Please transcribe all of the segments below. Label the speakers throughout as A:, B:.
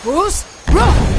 A: Bruce, run!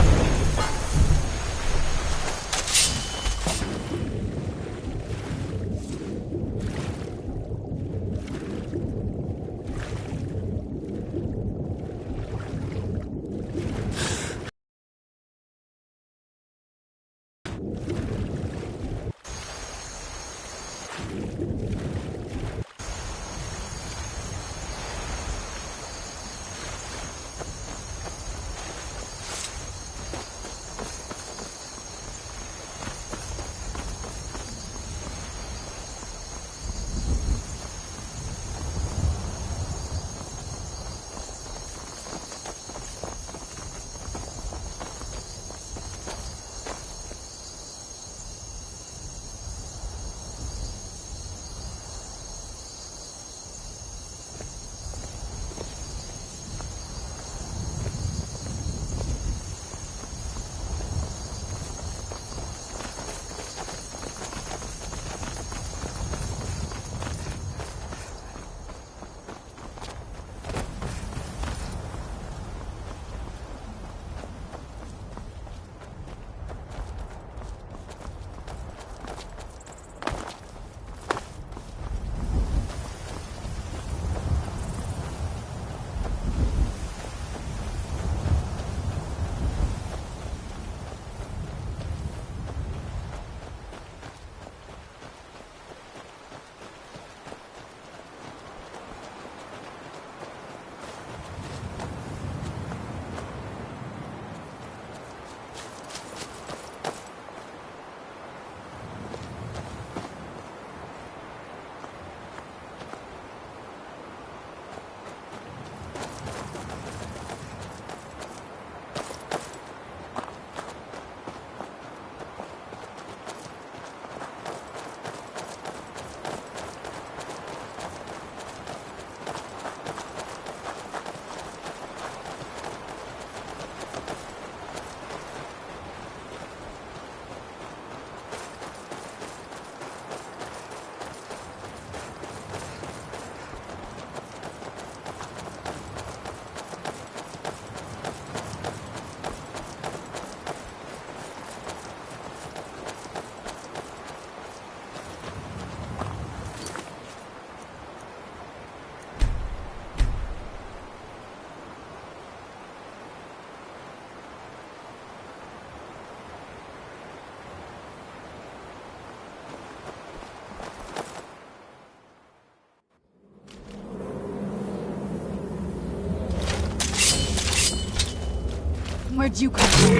A: Where'd you come from?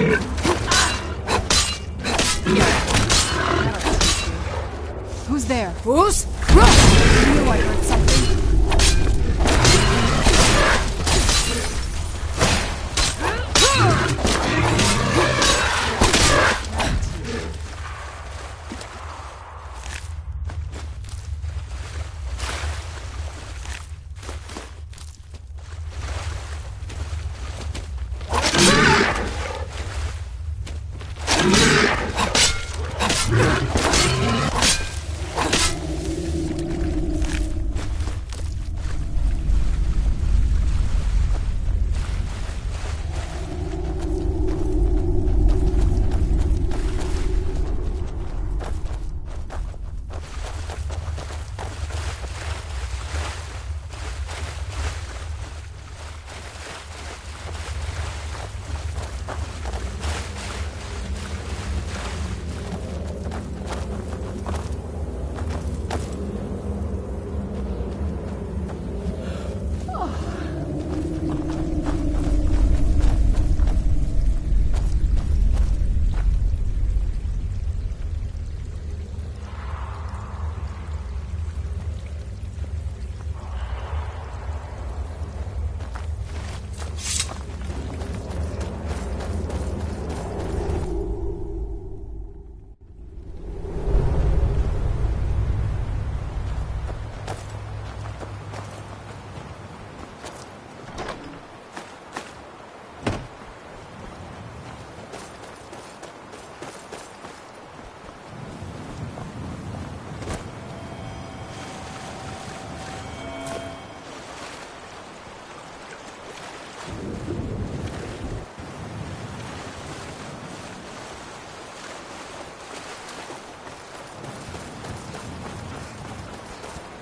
A: Who's there? Who's? Run! I knew I heard something.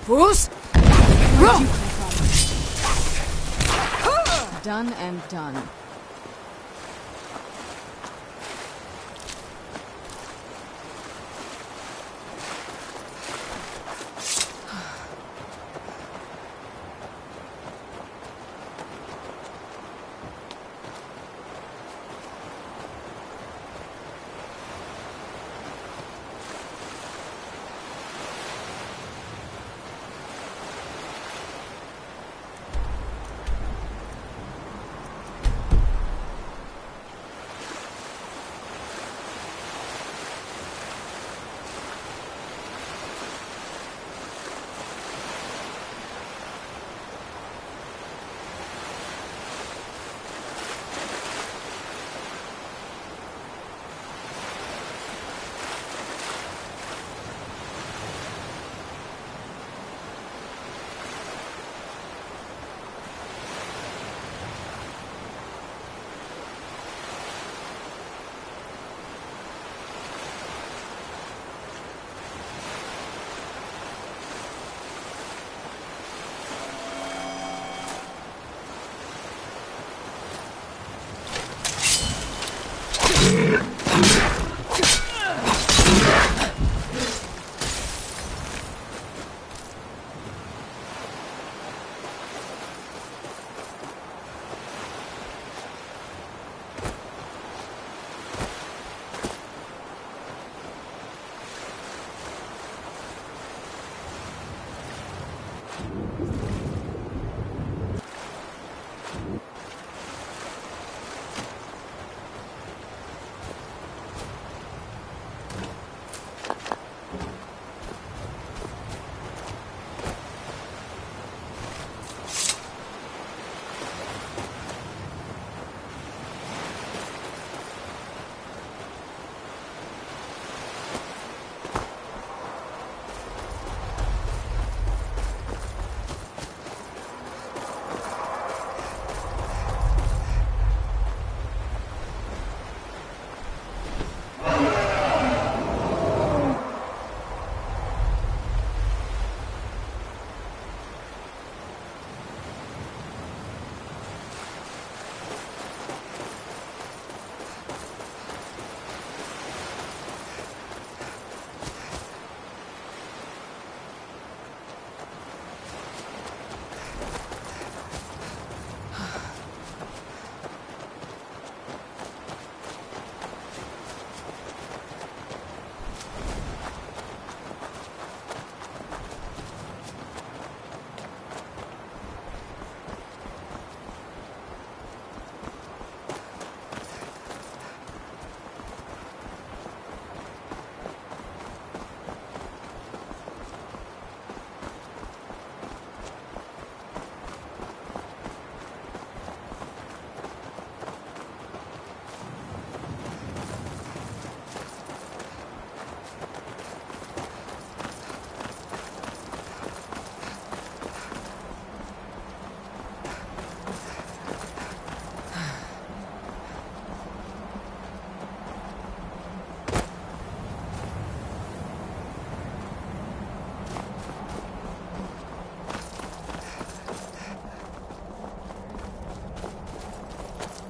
A: Who's? Where'd you come from? Done and done.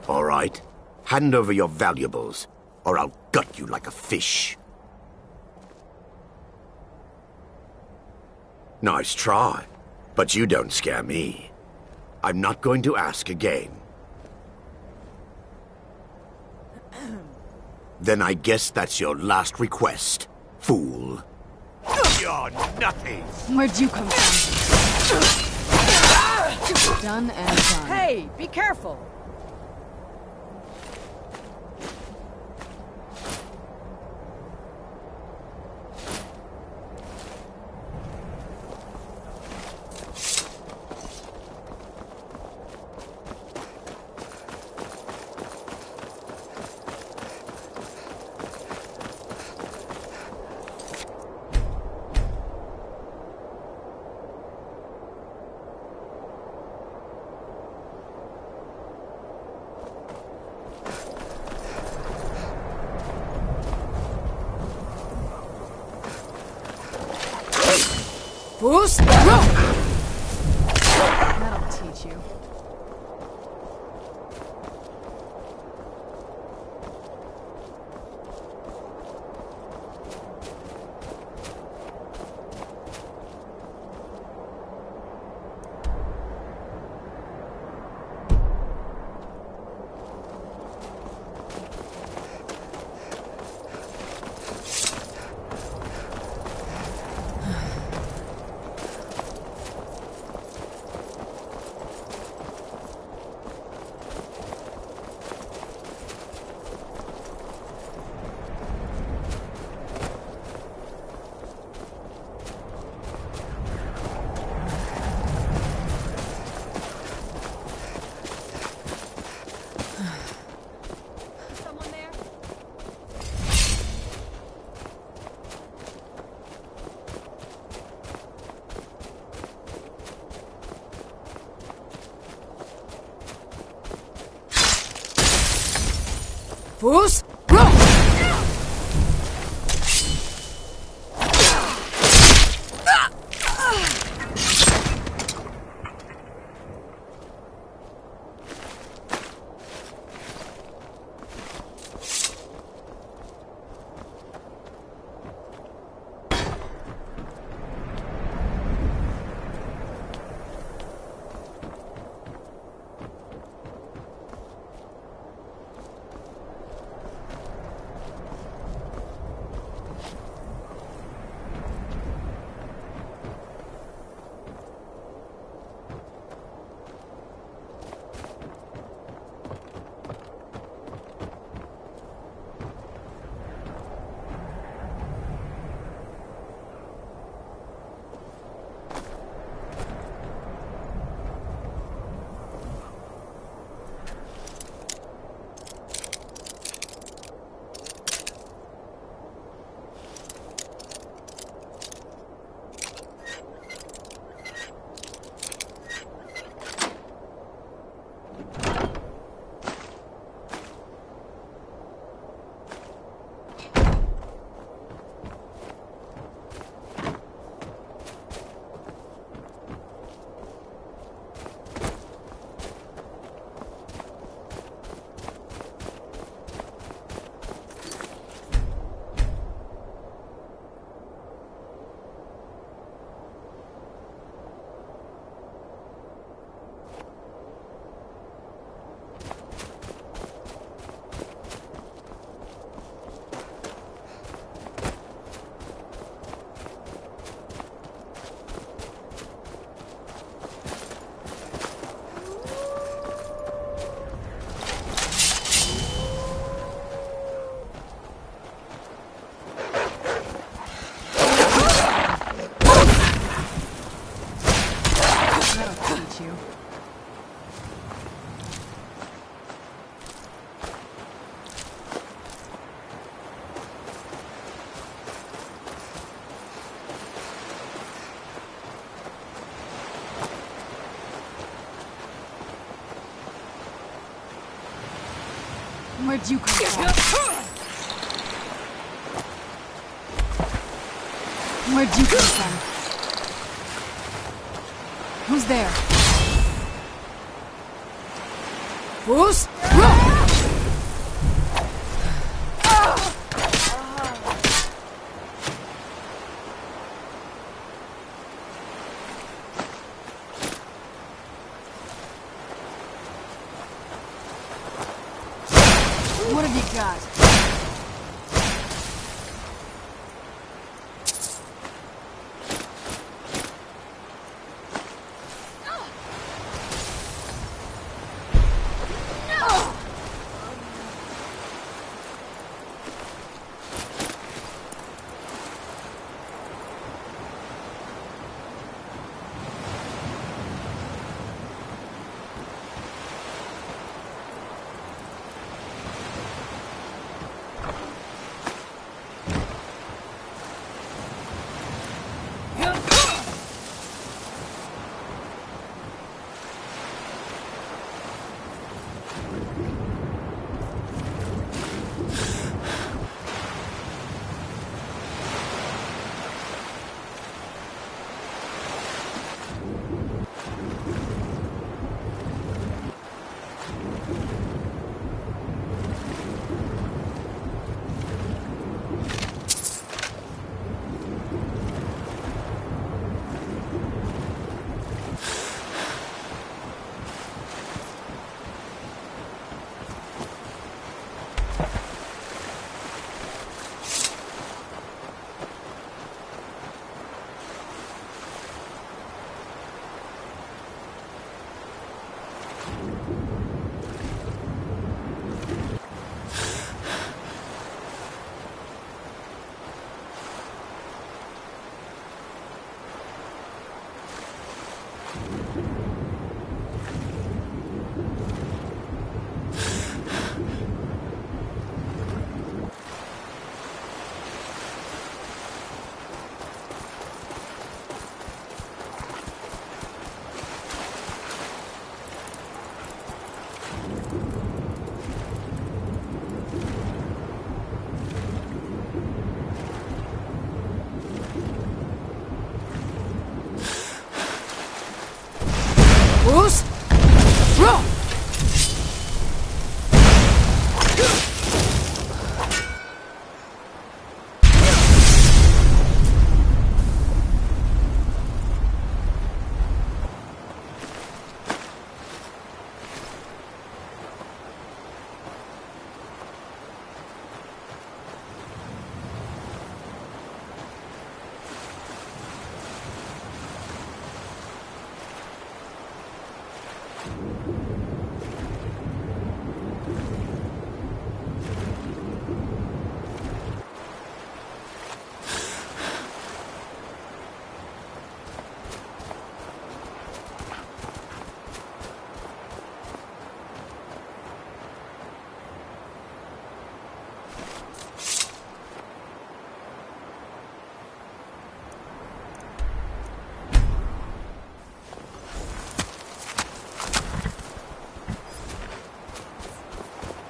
B: All right. Hand over your valuables, or I'll gut you like a fish. Nice try, but you don't scare me. I'm not going to ask again. Then I guess that's your last request, fool. You're nothing!
A: Where'd you come from? Done and done.
C: Hey, be careful!
A: Who's? That'll teach you. Who's? Where'd you come from? Where'd you come from? Who's there? Who's? What have you got? Who's? Roll!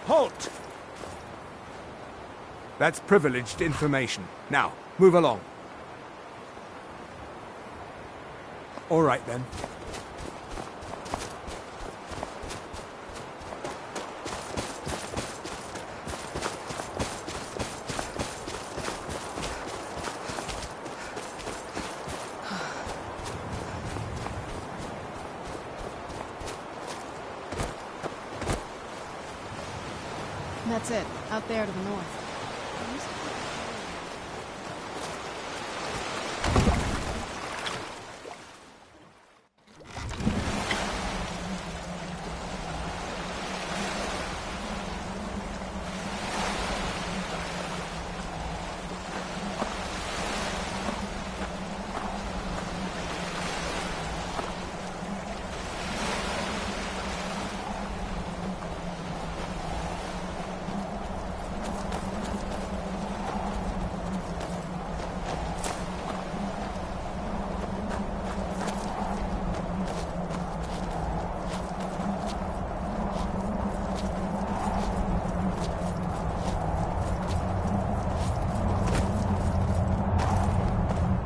C: Halt! That's privileged information. Now, move along. All right, then.
A: That's it, out there to the north.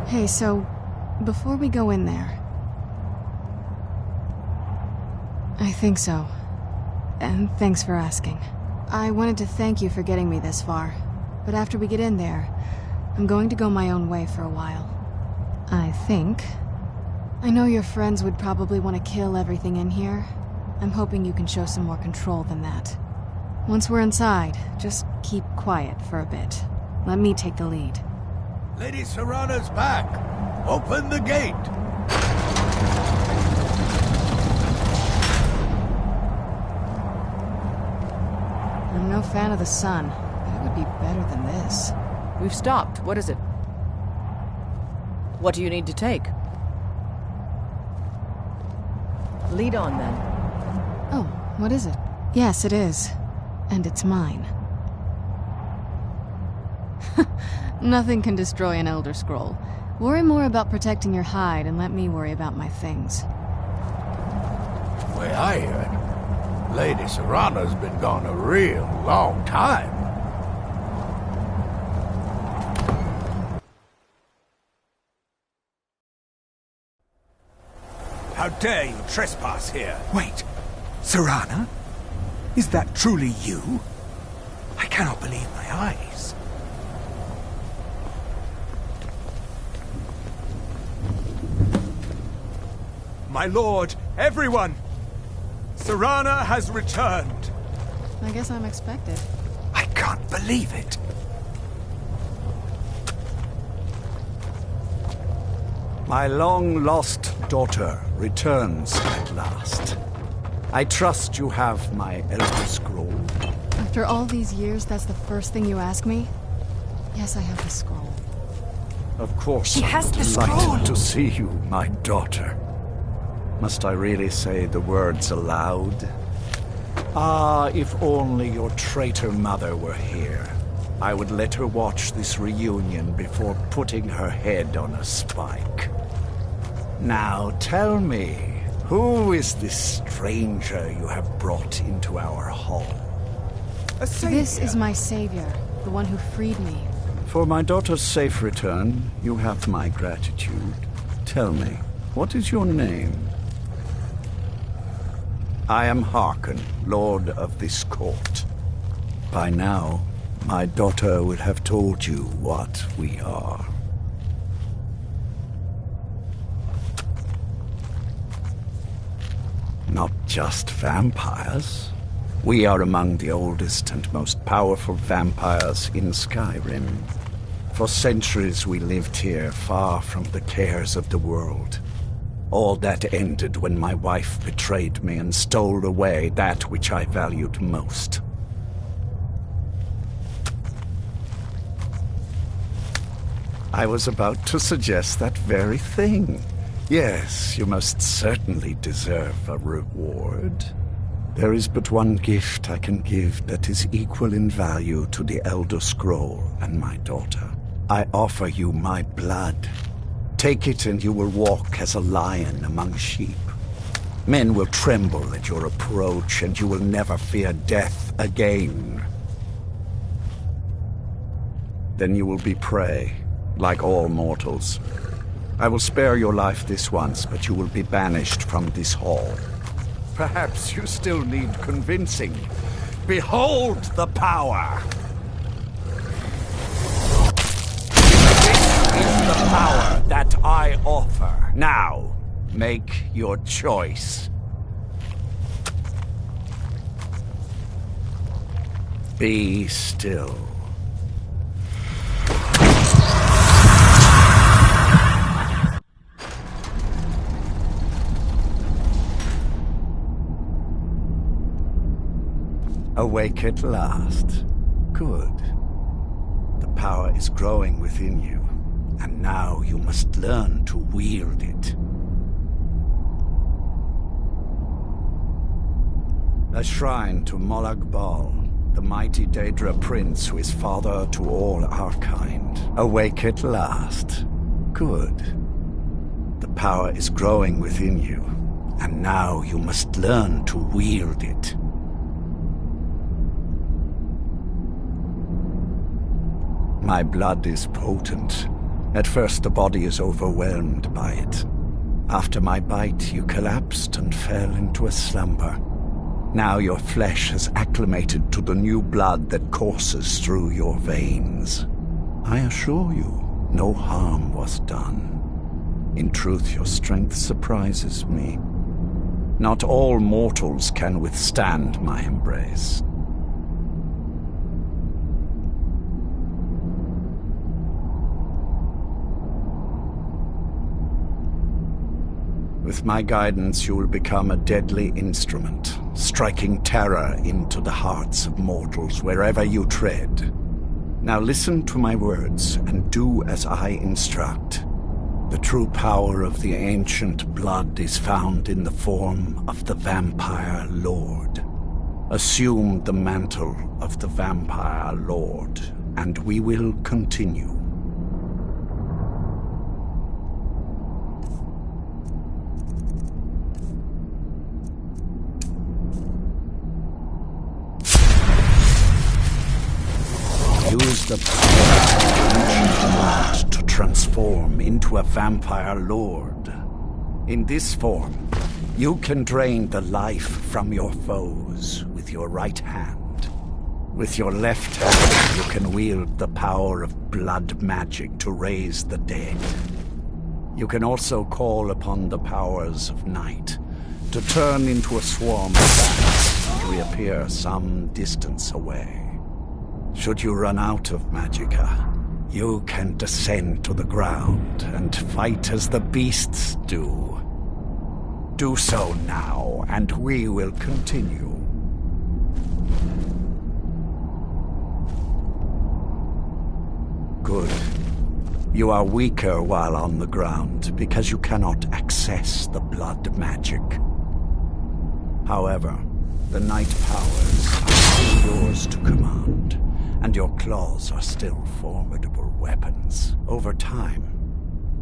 A: Hey, so, before we go in there... I think so. And thanks for asking. I wanted to thank you for getting me this far, but after we get in there, I'm going to go my own way for a while. I think. I know your friends would probably want to kill everything in here. I'm hoping you can show some more control than that. Once we're inside, just keep quiet for a bit. Let me take the lead.
D: Lady Serana's back. Open the gate.
A: I'm no fan of the sun, but it would be better than this.
E: We've stopped. What is it? What do you need to take? Lead on, then.
A: Oh, what is it? Yes, it is. And it's mine. Nothing can destroy an Elder Scroll. Worry more about protecting your hide and let me worry about my things.
D: The way I hear it, Lady Serana's been gone a real long time.
C: How dare you trespass here? Wait, Serana? Is that truly you? I cannot believe my eyes. My lord, everyone! Serana has returned.
A: I guess I'm expected.
C: I can't believe it.
F: My long-lost daughter returns at last. I trust you have my Elder Scroll.
A: After all these years, that's the first thing you ask me? Yes, I have the scroll.
F: Of course,
C: She has the scroll.
F: delighted to see you, my daughter. Must I really say the words aloud? Ah, if only your traitor mother were here. I would let her watch this reunion before putting her head on a spike. Now tell me, who is this stranger you have brought into our hall?
C: A savior.
A: This is my savior, the one who freed me.
F: For my daughter's safe return, you have my gratitude. Tell me, what is your name? I am Harkon, Lord of this court. By now, my daughter will have told you what we are. Not just vampires. We are among the oldest and most powerful vampires in Skyrim. For centuries we lived here, far from the cares of the world. All that ended when my wife betrayed me and stole away that which I valued most. I was about to suggest that very thing. Yes, you most certainly deserve a reward. There is but one gift I can give that is equal in value to the Elder Scroll and my daughter. I offer you my blood. Take it and you will walk as a lion among sheep. Men will tremble at your approach and you will never fear death again. Then you will be prey, like all mortals. I will spare your life this once, but you will be banished from this hall. Perhaps you still need convincing. Behold the power! This is the power that I offer. Now, make your choice. Be still. Awake at last. Good. The power is growing within you, and now you must learn to wield it. A shrine to Molag Bal, the mighty Daedra prince who is father to all our kind. Awake at last. Good. The power is growing within you, and now you must learn to wield it. My blood is potent. At first the body is overwhelmed by it. After my bite, you collapsed and fell into a slumber. Now your flesh has acclimated to the new blood that courses through your veins. I assure you, no harm was done. In truth, your strength surprises me. Not all mortals can withstand my embrace. With my guidance, you will become a deadly instrument, striking terror into the hearts of mortals wherever you tread. Now listen to my words and do as I instruct. The true power of the ancient blood is found in the form of the Vampire Lord. Assume the mantle of the Vampire Lord, and we will continue. Use the power of ancient blood to transform into a Vampire Lord. In this form, you can drain the life from your foes with your right hand. With your left hand, you can wield the power of blood magic to raise the dead. You can also call upon the powers of night to turn into a swarm of bats and reappear some distance away. Should you run out of magicka, you can descend to the ground and fight as the beasts do. Do so now, and we will continue. Good. You are weaker while on the ground, because you cannot access the blood magic. However, the night powers are still yours to command, and your claws are still formidable weapons. Over time,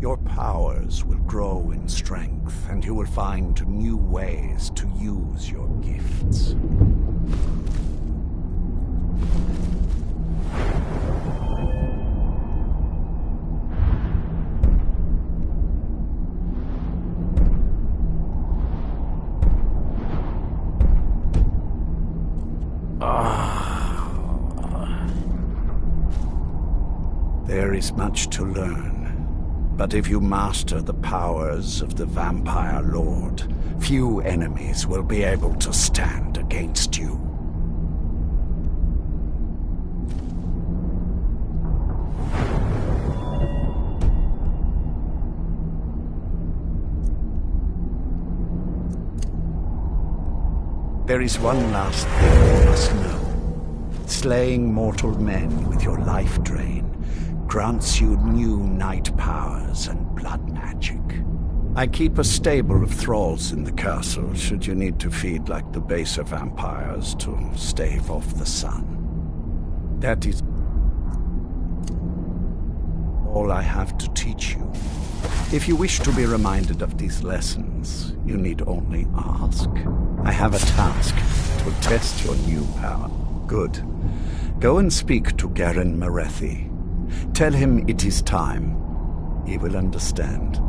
F: your powers will grow in strength, and you will find new ways to use your gifts. There is much to learn, but if you master the powers of the Vampire Lord, few enemies will be able to stand against you. There is one last thing you must know. Slaying mortal men with your life drain grants you new night powers and blood magic. I keep a stable of thralls in the castle should you need to feed like the baser vampires to stave off the sun. That is all I have to teach you. If you wish to be reminded of these lessons, you need only ask. I have a task to test your new power. Good. Go and speak to Garen Marethi. Tell him it is time. He will understand.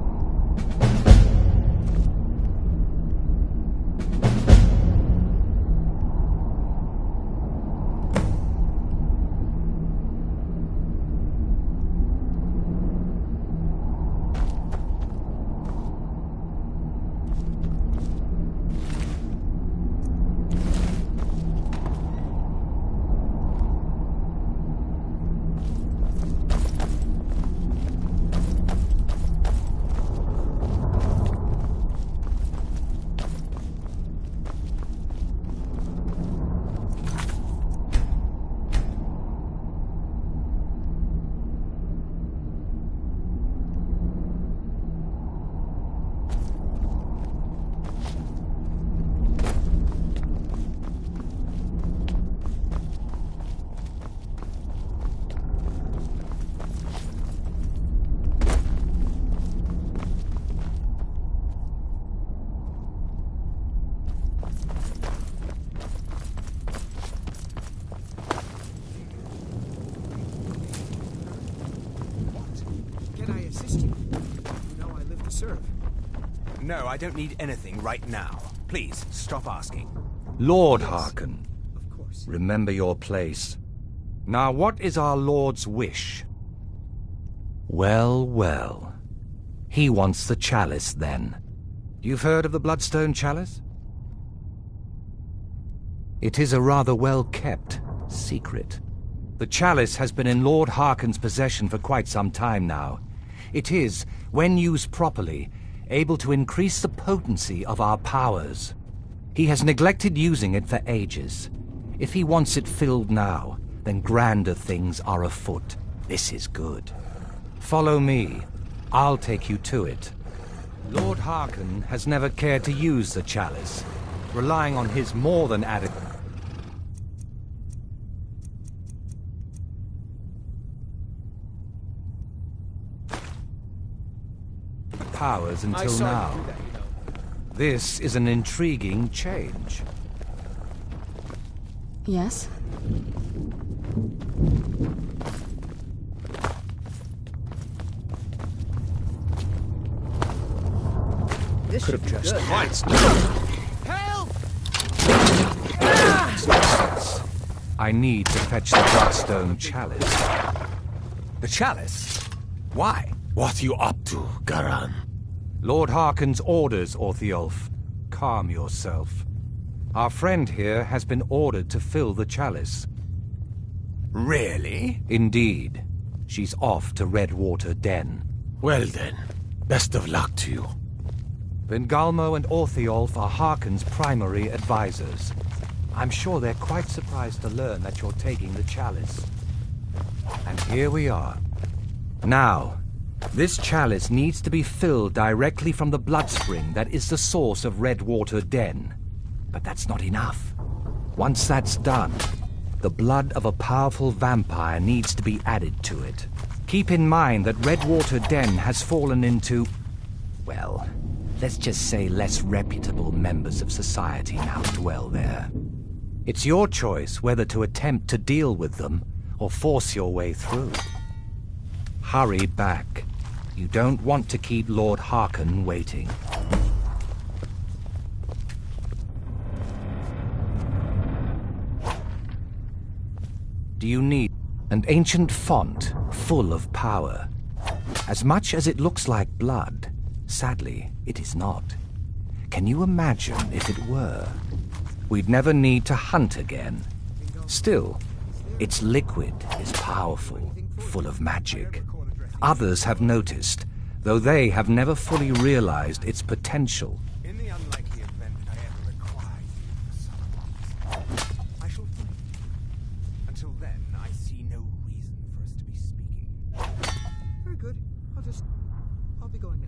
C: No, I don't need anything right now. Please, stop asking.
G: Lord Harkon, remember your place. Now, what is our Lord's wish? Well, well. He wants the chalice, then. You've heard of the Bloodstone Chalice? It is a rather well-kept secret. The chalice has been in Lord Harkon's possession for quite some time now. It is, when used properly, able to increase the potency of our powers. He has neglected using it for ages. If he wants it filled now, then grander things are afoot. This is good. Follow me. I'll take you to it. Lord Harkon has never cared to use the chalice, relying on his more than adequate powers until now. This is an intriguing change.
A: Yes?
E: This
C: Could
E: should
C: have
E: be
C: just
E: good.
C: twice.
G: I need to fetch the Bloodstone Chalice.
C: The chalice? Why?
B: What you up to, Garan?
G: Lord Harkon's orders, Orthiolf. Calm yourself. Our friend here has been ordered to fill the chalice.
C: Really?
G: Indeed. She's off to Redwater Den.
B: Well then, best of luck to you.
G: Bengalmo and Orthiolf are Harkon's primary advisors. I'm sure they're quite surprised to learn that you're taking the chalice. And here we are. Now, this chalice needs to be filled directly from the bloodspring that is the source of Redwater Den. But that's not enough. Once that's done, the blood of a powerful vampire needs to be added to it. Keep in mind that Redwater Den has fallen into, well, let's just say less reputable members of society now dwell there. It's your choice whether to attempt to deal with them or force your way through. Hurry back. You don't want to keep Lord Harkon waiting. Do you need an ancient font full of power? As much as it looks like blood, sadly, it is not. Can you imagine if it were? We'd never need to hunt again. Still, its liquid is powerful, full of magic. Others have noticed, though they have never fully realized its potential.
C: In the unlikely event that I ever require you for some, I shall find you. Until then, I see no reason for us to be speaking.
H: Very good. I'll be going now.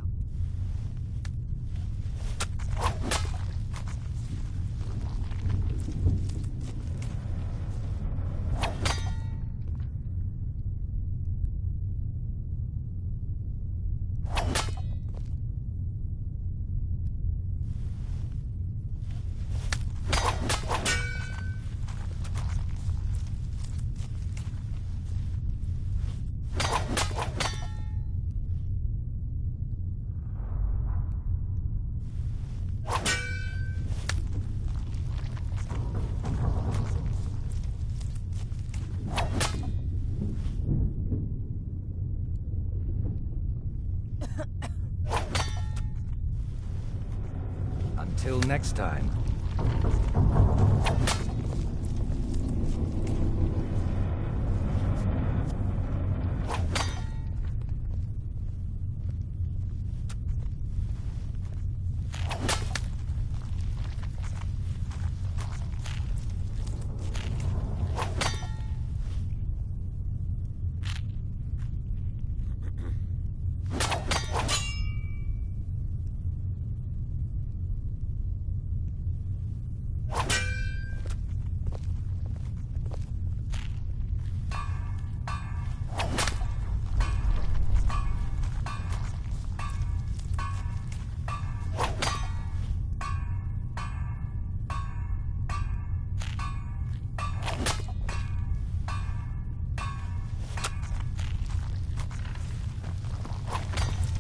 G: Until next time.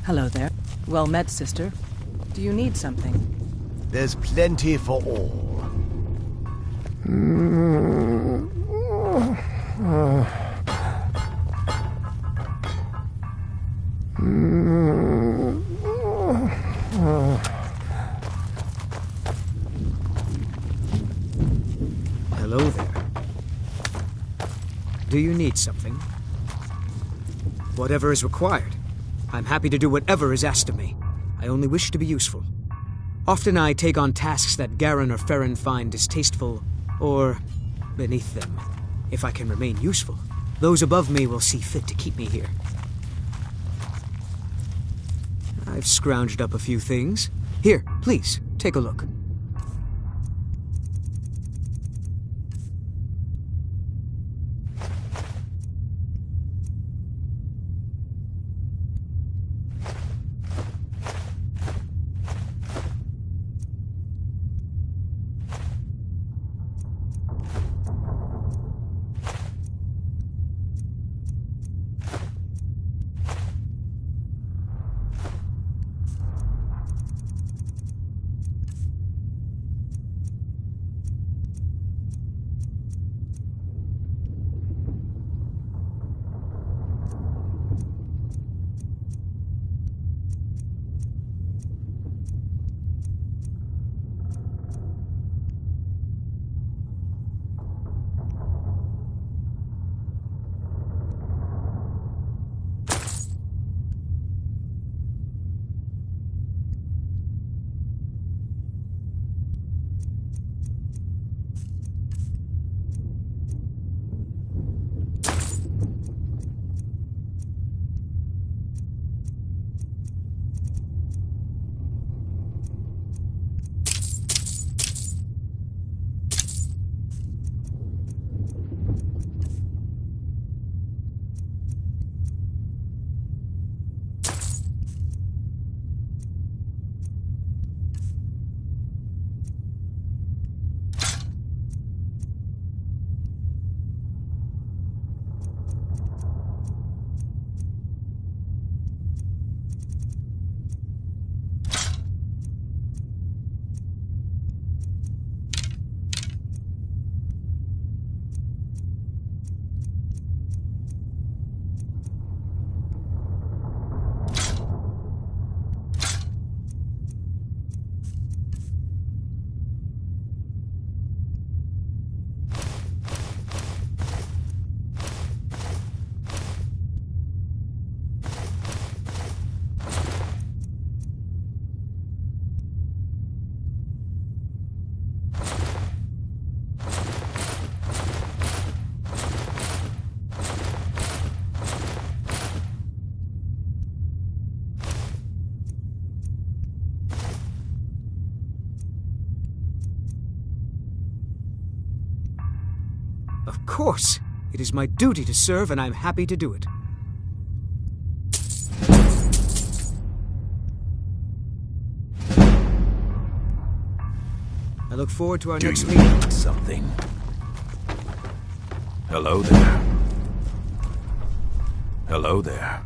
E: Hello there. Well met, sister. Do you need something?
I: There's plenty for all.
H: Hello there. Do you need something? Whatever is required. I'm happy to do whatever is asked of me. I only wish to be useful. Often I take on tasks that Garen or Farron find distasteful or beneath them. If I can remain useful, those above me will see fit to keep me here. I've scrounged up a few things. Here, please, take a look. Of course! It is my duty to serve, and I'm happy to do it. I look forward to our next meeting.
D: Need something? Hello there. Hello there.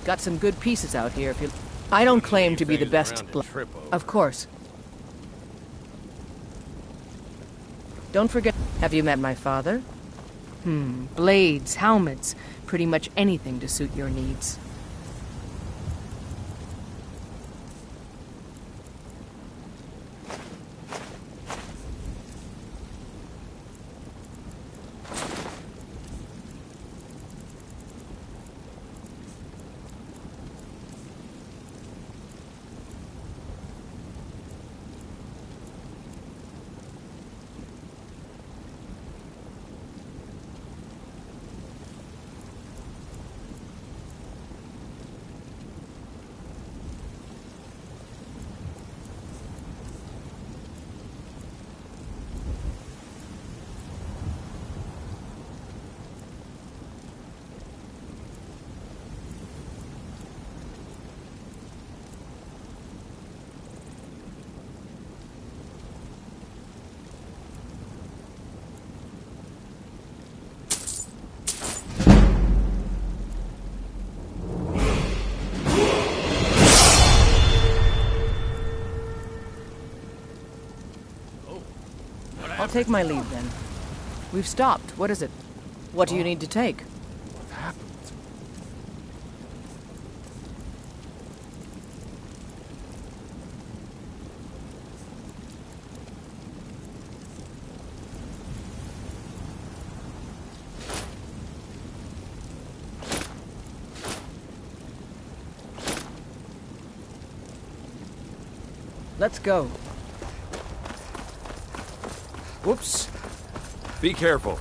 E: Got some good pieces out here if you... I don't claim to be the best... Of course. Don't forget... Have you met my father? Blades, helmets, pretty much anything to suit your needs. I'll take my leave then. We've stopped. What is it? What do you need to take?
D: What happened?
E: Let's go.
J: Whoops. Be careful.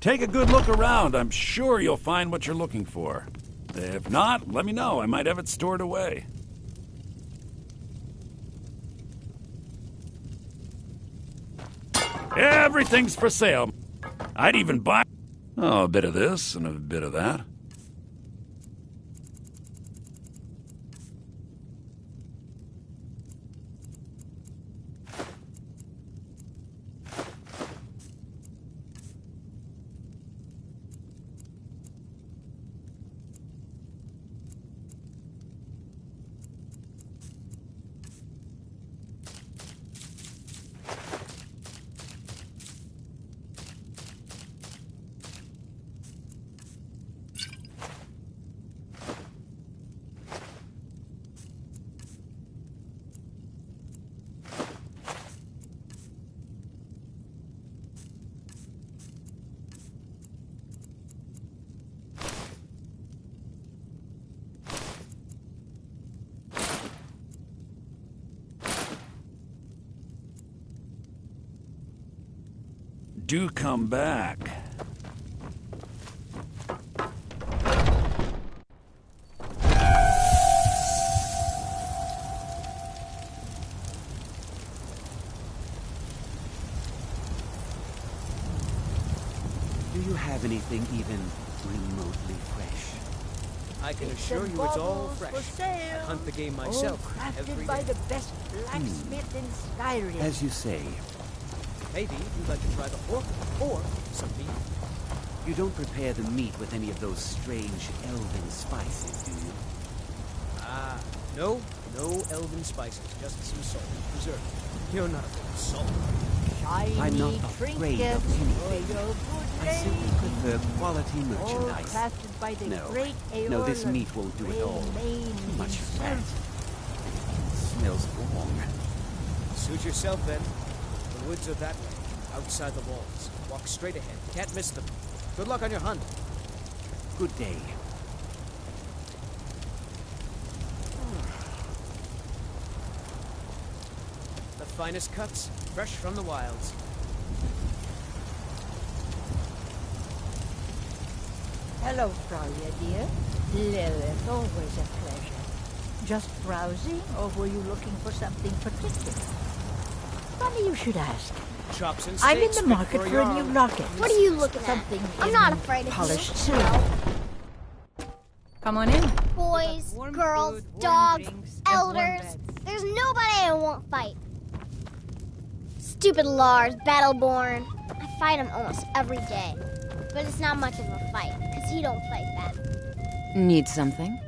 K: Take a good look around. I'm sure you'll find what you're looking for. If not, let me know. I might have it stored away. Everything's for sale. I'd even buy... Oh, a bit of this and a bit of that. do come back.
L: Do you have anything even remotely fresh?
H: I can assure you it's all fresh. I hunt the game myself every day.
M: The best blacksmith in Skyrim.
L: As you say.
H: Maybe you'd like to try the pork or some meat.
L: You don't prepare the meat with any of those strange elven spices, do you?
H: Ah, no elven spices, just some salt and preserve. You're not afraid of salt.
L: I'm not afraid of anything. I simply prefer quality merchandise.
M: Crafted by the great
L: No, this meat won't do it all. Too much fat. It smells wrong.
H: Suit yourself then. The woods are that way, outside the walls. Walk straight ahead. Can't miss them. Good luck on your hunt.
L: Good day.
H: The finest cuts, fresh from the wilds.
M: Hello, Fraulia, dear. Lilith, always a pleasure. Just browsing, or were you looking for something particular? Funny you should ask.
H: Chops and
M: I'm in
H: steaks
M: the market for a new locket.
N: What are you looking at?
M: Something
N: I'm not afraid of
M: polished
N: you.
M: silver.
E: Come on in.
N: Boys,
E: Warm
N: girls,
E: food, warm
N: dogs,
E: drinks, and warm
N: elders.
E: beds.
N: There's nobody I won't fight. Stupid Lars, Battleborn. I fight him almost every day. But it's not much of a fight, because he don't fight back.
O: Need something?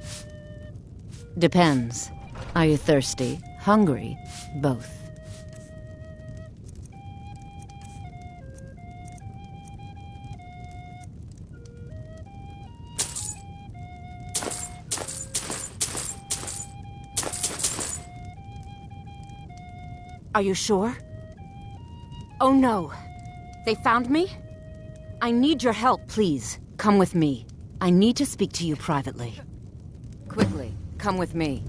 O: Depends. Are you thirsty? Hungry? Both. Are you sure? Oh no. They found me? I need your help, please. Come with me. I need to speak to you privately. Quickly, come with me.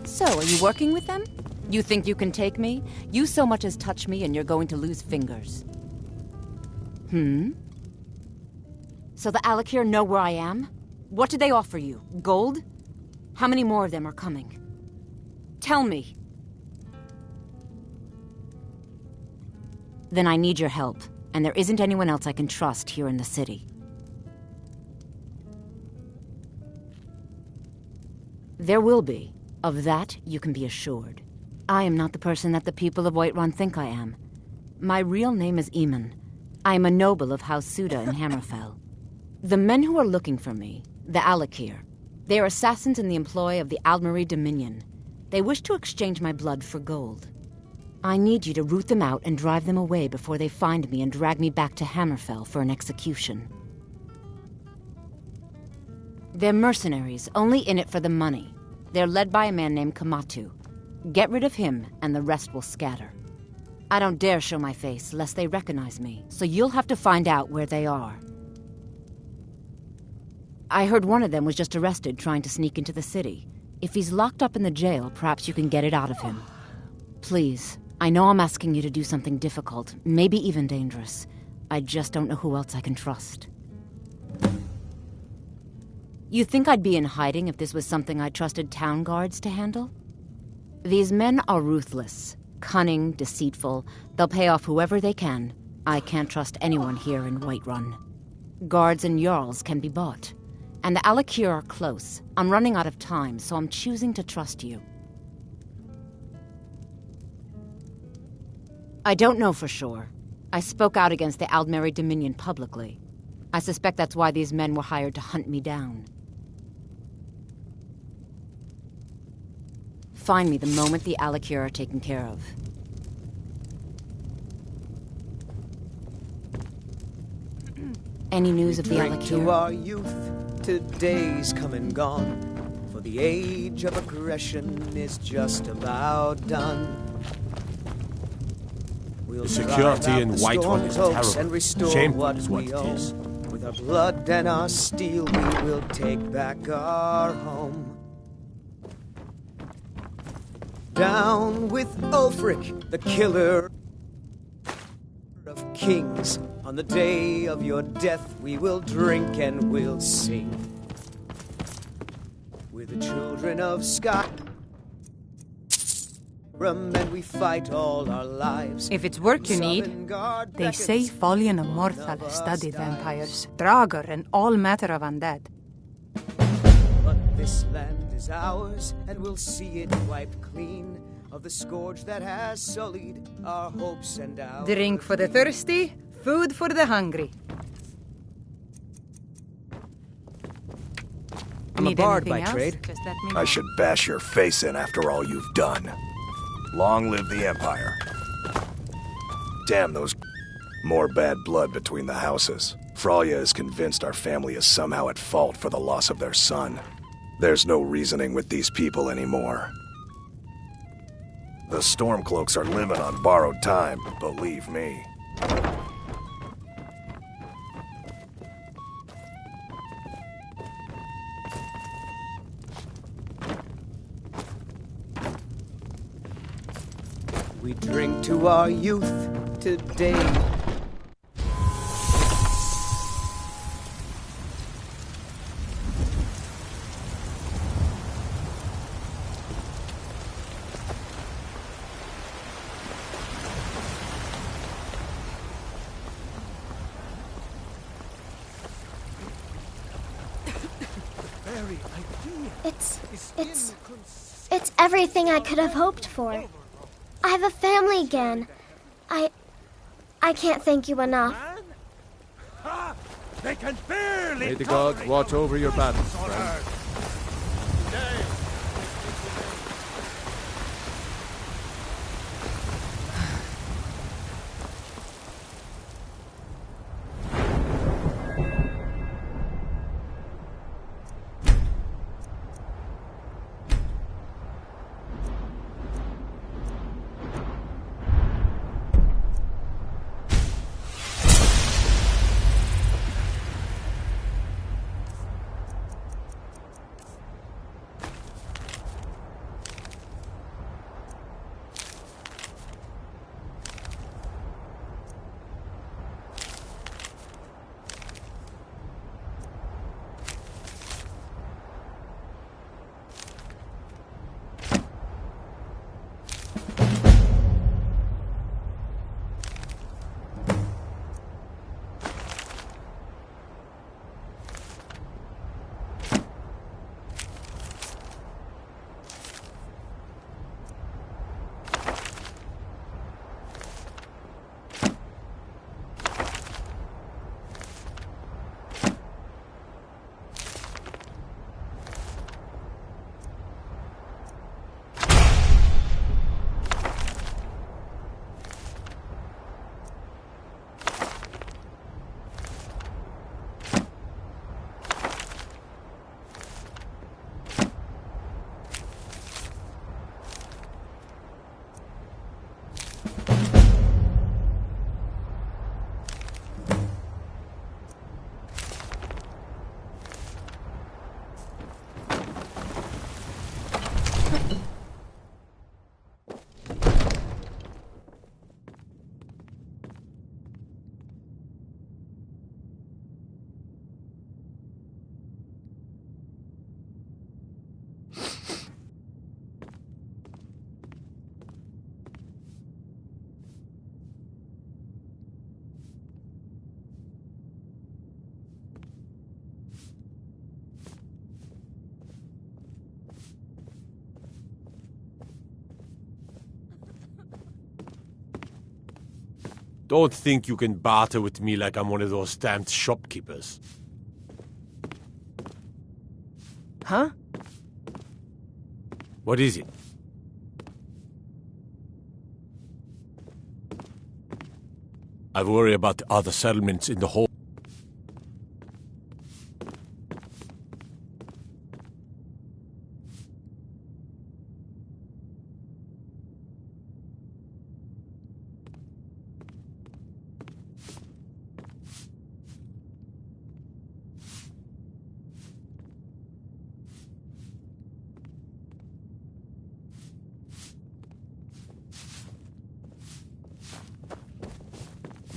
O: So, are you working with them? You think you can take me? You so much as touch me and you're going to lose fingers. So the Alakir know where I am? What did they offer you? Gold? How many more of them are coming? Tell me. Then I need your help, and there isn't anyone else I can trust here in the city. There will be. Of that, you can be assured. I am not the person that the people of Whiterun think I am. My real name is Eamon. I am a noble of House Suda in Hammerfell. The men who are looking for me, the Alakir, they are assassins in the employ of the Aldmeri Dominion. They wish to exchange my blood for gold. I need you to root them out and drive them away before they find me and drag me back to Hammerfell for an execution. They're mercenaries, only in it for the money. They're led by a man named Kamatu. Get rid of him, and the rest will scatter. I don't dare show my face, lest they recognize me, so you'll have to find out where they are. I heard one of them was just arrested trying to sneak into the city. If he's locked up in the jail, perhaps you can get it out of him. Please, I know I'm asking you to do something difficult, maybe even dangerous. I just don't know who else I can trust. You think I'd be in hiding if this was something I trusted town guards to handle? These men are ruthless, cunning, deceitful. They'll pay off whoever they can. I can't trust anyone here in Whiterun. Guards and Jarls can be bought. And the Alakir are close. I'm running out of time, so I'm choosing to trust you. I don't know for sure. I spoke out against the Aldmeri Dominion publicly. I suspect that's why these men were hired to hunt me down. Find me the moment the Alakir are taken care of. Any news of the
H: Drink
O: Alakir?
H: to our youth, today's come and gone. For the age of aggression is just about done.
I: We'll
P: security
I: drive out
P: in
I: the
P: Whiterun is
I: storm cloaks
P: terrible.
I: and restore
P: Shameful
I: what
P: is what
I: we
P: it
I: own.
P: is.
I: With our blood and our steel, we will take back our home. Down with Ulfric, the killer of kings. On the day of your death, we will drink and we'll sing. We're the children of Skyrim, and we fight all our lives.
Q: If it's work you need, they say Folian Immortal studied vampires, Draugr, and all matter of undead.
I: But this land is ours, and we'll see it wiped clean of the scourge that has sullied our hopes and our
Q: Drink for the thirsty, food for the hungry.
H: I'm a
Q: Need
H: bard
Q: anything
H: by
Q: else?
H: trade.
Q: Just let me
R: I
Q: know.
R: should bash your face in after all you've done. Long live the Empire. Damn those... More bad blood between the houses. Fralya is convinced our family is somehow at fault for the loss of their son. There's no reasoning with these people anymore. The Stormcloaks are living on borrowed time, believe me.
I: We drink to our youth today.
N: It's everything I could have hoped for. I have a family again. I can't thank you enough.
P: They can barely...
J: May the gods watch over your battles, friend. Don't think you can barter with me like I'm one of those stamped shopkeepers.
Q: Huh?
P: What is it? I worry about the other settlements in the whole.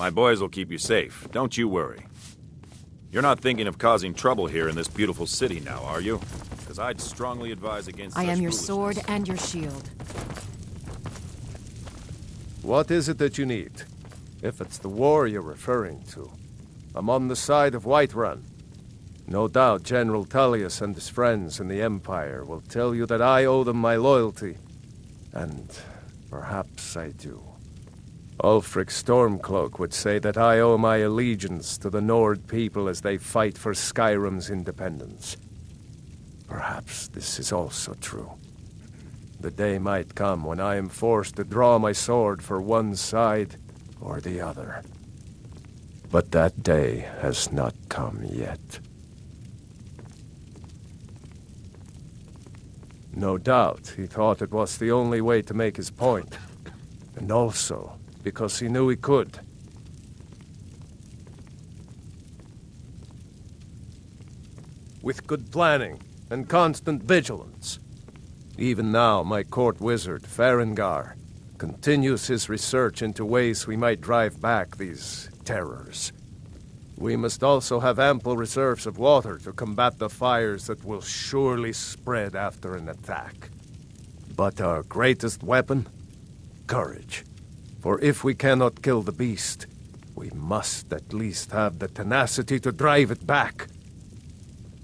S: My boys will keep you safe. Don't you worry. You're not thinking of causing trouble here in this beautiful city now, are you? Because I'd strongly advise against
E: I
S: such
E: am your
S: foolishness.
E: sword and your shield.
T: What is it that you need? If it's the war you're referring to, I'm on the side of Whiterun. No doubt General Tullius and his friends in the Empire will tell you that I owe them my loyalty. And perhaps I do. Ulfric Stormcloak would say that I owe my allegiance to the Nord people as they fight for Skyrim's independence. Perhaps this is also true. The day might come when I am forced to draw my sword for one side or the other. But that day has not come yet. No doubt he thought it was the only way to make his point. And also because he knew he could. With good planning and constant vigilance. Even now, my court wizard, Farengar, continues his research into ways we might drive back these terrors. We must also have ample reserves of water to combat the fires that will surely spread after an attack. But our greatest weapon? Courage. For if we cannot kill the beast, we must at least have the tenacity to drive it back.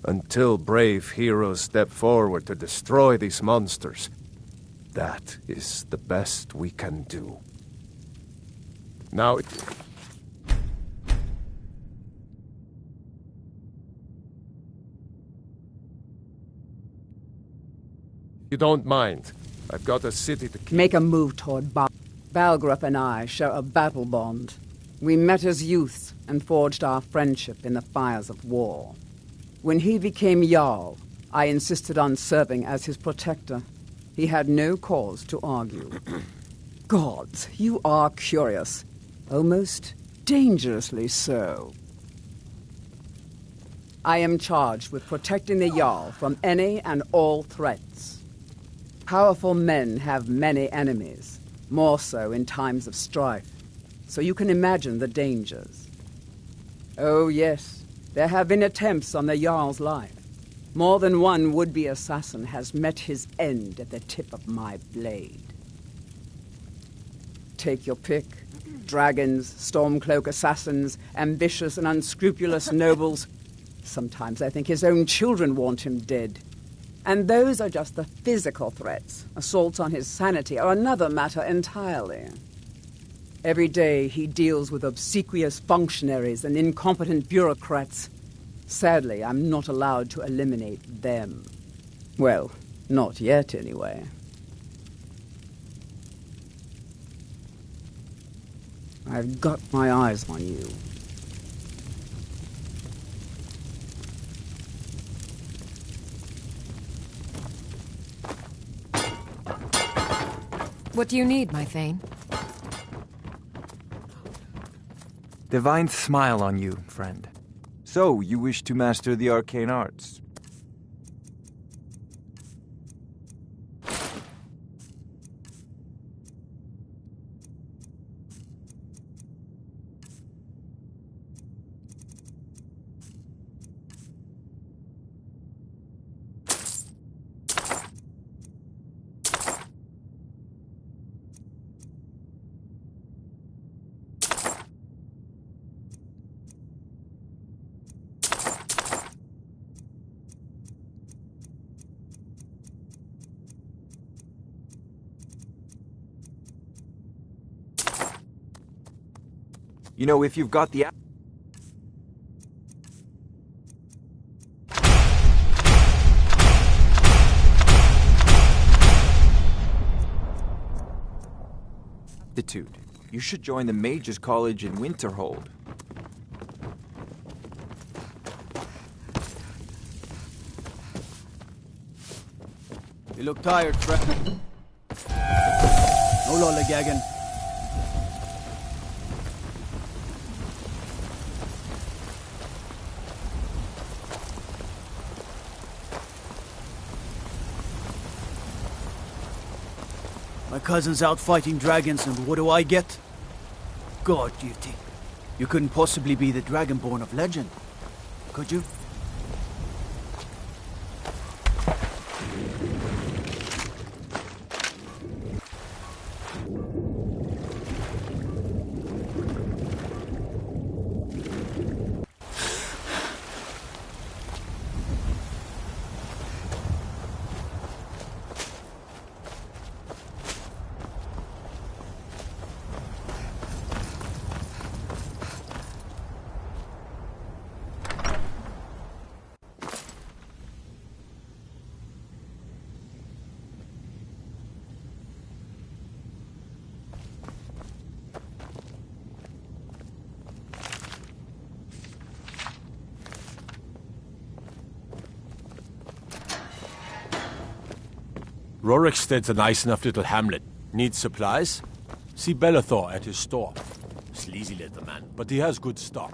T: Until brave heroes step forward to destroy these monsters, that is the best we can do. Now, you don't mind. I've got a city to keep.
U: Make a move toward Balgrup and I share a battle bond. We met as youths and forged our friendship in the fires of war. When he became Jarl, I insisted on serving as his protector. He had no cause to argue. Gods, you are curious. Almost dangerously so. I am charged with protecting the Jarl from any and all threats. Powerful men have many enemies, more so in times of strife, so you can imagine the dangers. Oh yes, there have been attempts on the Jarl's life. More than one would-be assassin has met his end at the tip of my blade. Take your pick. Dragons, Stormcloak assassins, ambitious and unscrupulous nobles. Sometimes I think his own children want him dead. And those are just the physical threats. Assaults on his sanity are another matter entirely. Every day he deals with obsequious functionaries and incompetent bureaucrats. Sadly, I'm not allowed to eliminate them. Well, not yet, anyway. I've got my eyes on you.
E: What do you need, my Thane?
V: Divine smile on you, friend. So, you wish to master the arcane arts? You know, if you've got the aptitude, you should join the Mages College in Winterhold.
W: You look tired, Fred. No lollygagging. My cousin's out fighting dragons, and what do I get? Guard duty. You couldn't possibly be the Dragonborn of legend, could you?
J: Roriksted's a nice enough little hamlet. Needs supplies? See Bellathor at his store. Sleazy little man, but he has good stock.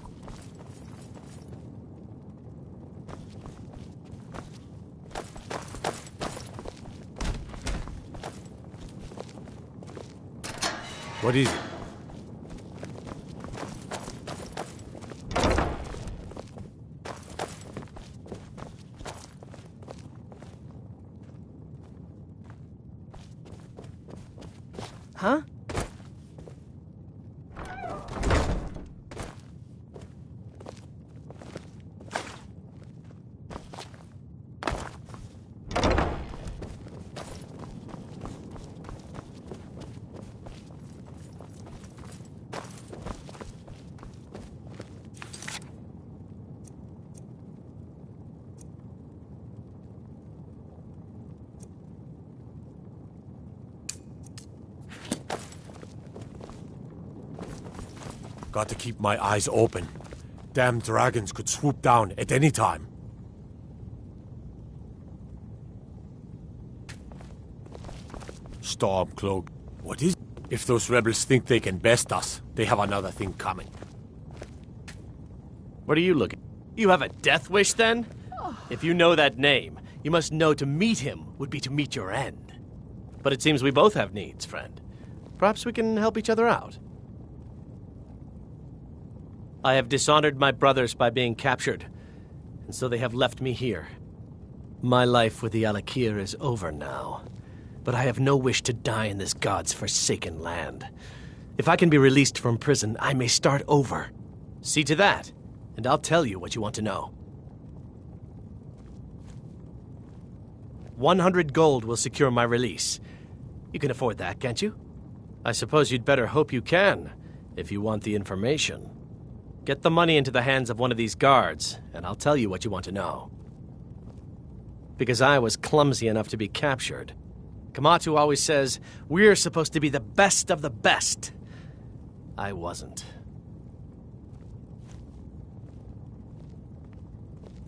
J: What is it?
E: Huh?
J: Got to keep my eyes open. Damn dragons could swoop down at any time. Stormcloak. What is... If those rebels think they can best us, they have another thing coming.
A: What are you looking? You have a death wish, then? If you know that name, you must know to meet him would be to meet your end. But it seems we both have needs, friend. Perhaps we can help each other out. I have dishonored my brothers by being captured, and so they have left me here. My life with the Alakir is over now, but I have no wish to die in this god's forsaken land. If I can be released from prison, I may start over. See to that, and I'll tell you what you want to know. 100 gold will secure my release. You can afford that, can't you? I suppose you'd better hope you can, if you want the information. Get the money into the hands of one of these guards, and I'll tell you what you want to know. Because I was clumsy enough to be captured. Kamatu always says, we're supposed to be the best of the best. I wasn't.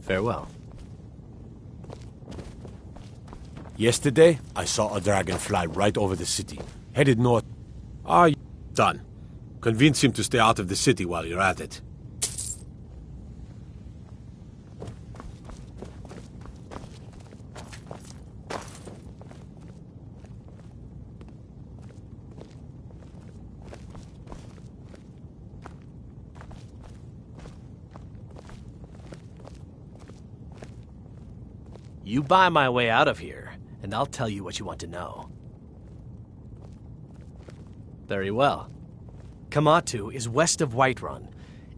A: Farewell.
J: Yesterday, I saw a dragon fly right over the city, headed north. Done. Convince him to stay out of the city while you're at it.
A: You buy my way out of here, and I'll tell you what you want to know. Very well. Kamatu is west of Whiterun.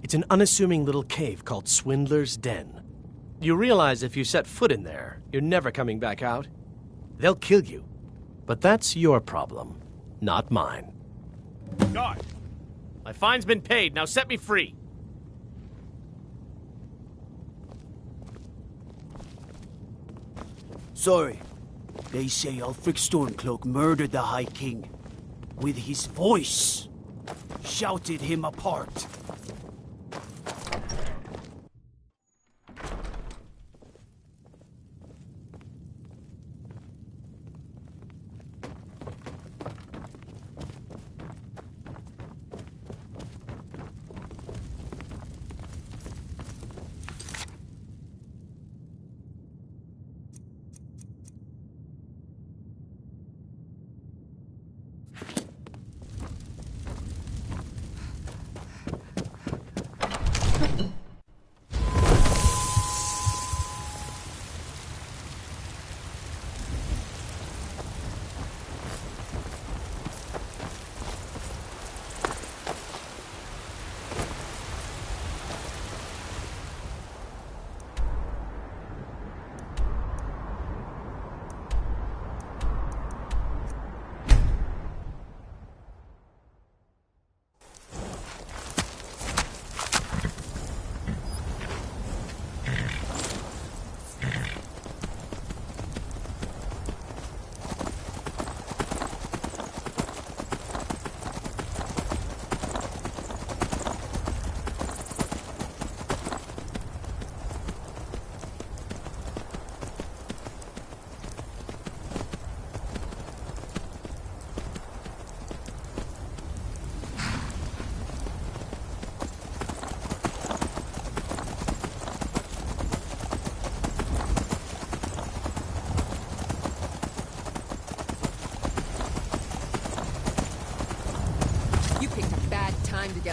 A: It's an unassuming little cave called Swindler's Den. You realize if you set foot in there, you're never coming back out? They'll kill you. But that's your problem, not mine. Guard! My fine's been paid, now set me free!
W: Sorry. They say Ulfric Stormcloak murdered the High King. With his voice. Shouted him apart.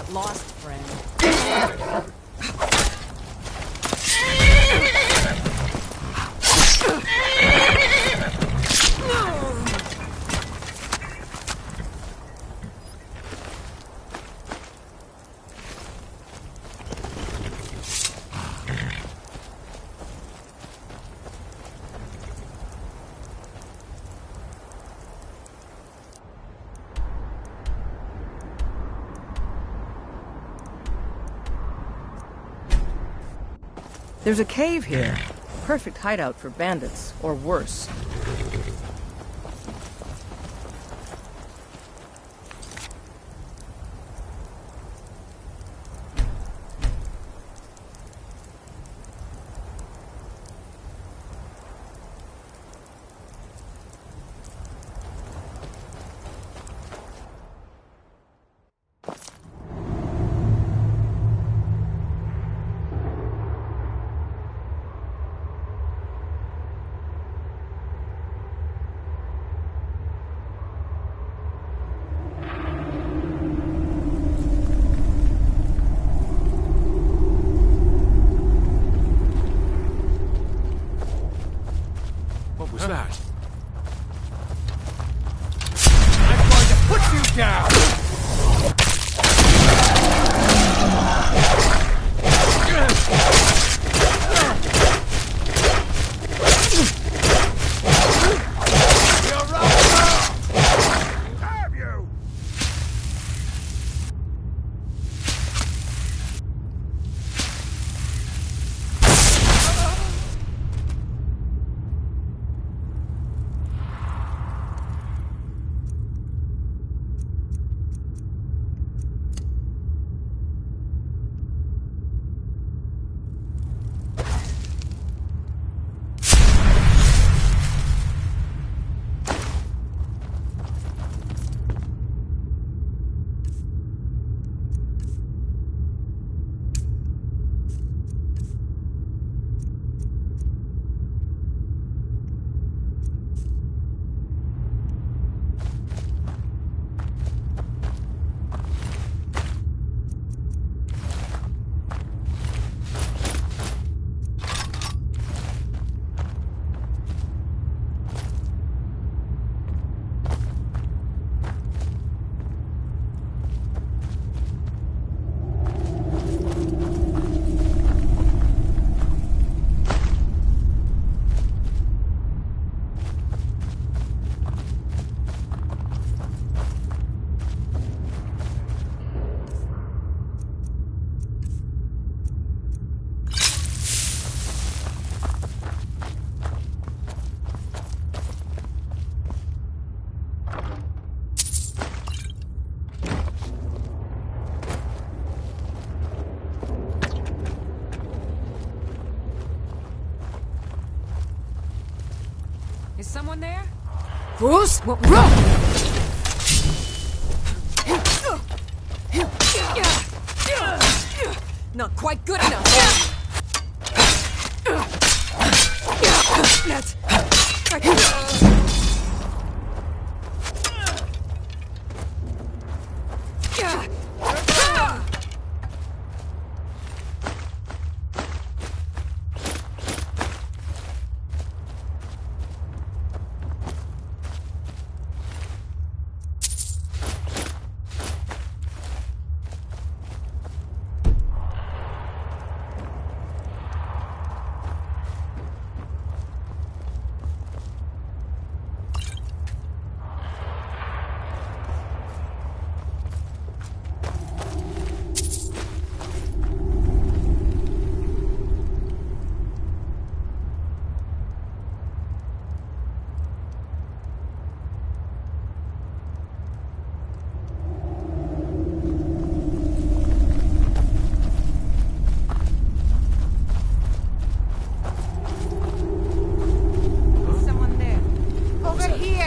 E: get lost, friend. There's a cave here. Perfect hideout for bandits, or worse.
J: What was that?
D: I'm going to put you down! You're right now! Have you?
E: Is someone there?
Q: Who's?
E: Not quite good enough.
Q: Let's...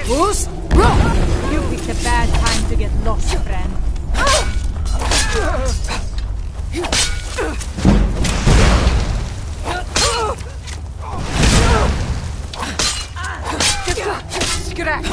E: Who's? You picked a bad time to get lost, friend.
Q: Scratch!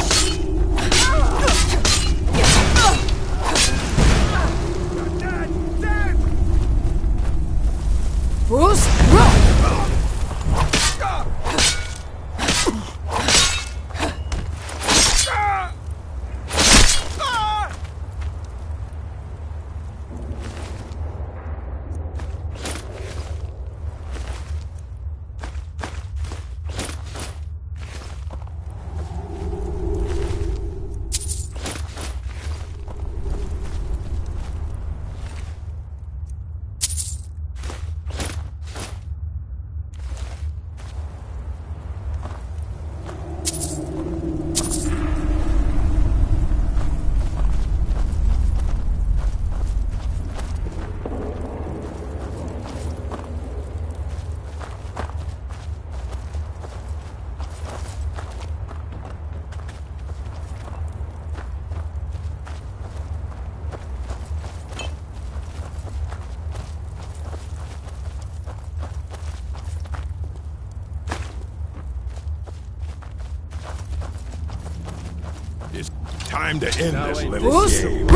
D: Time to end this little game.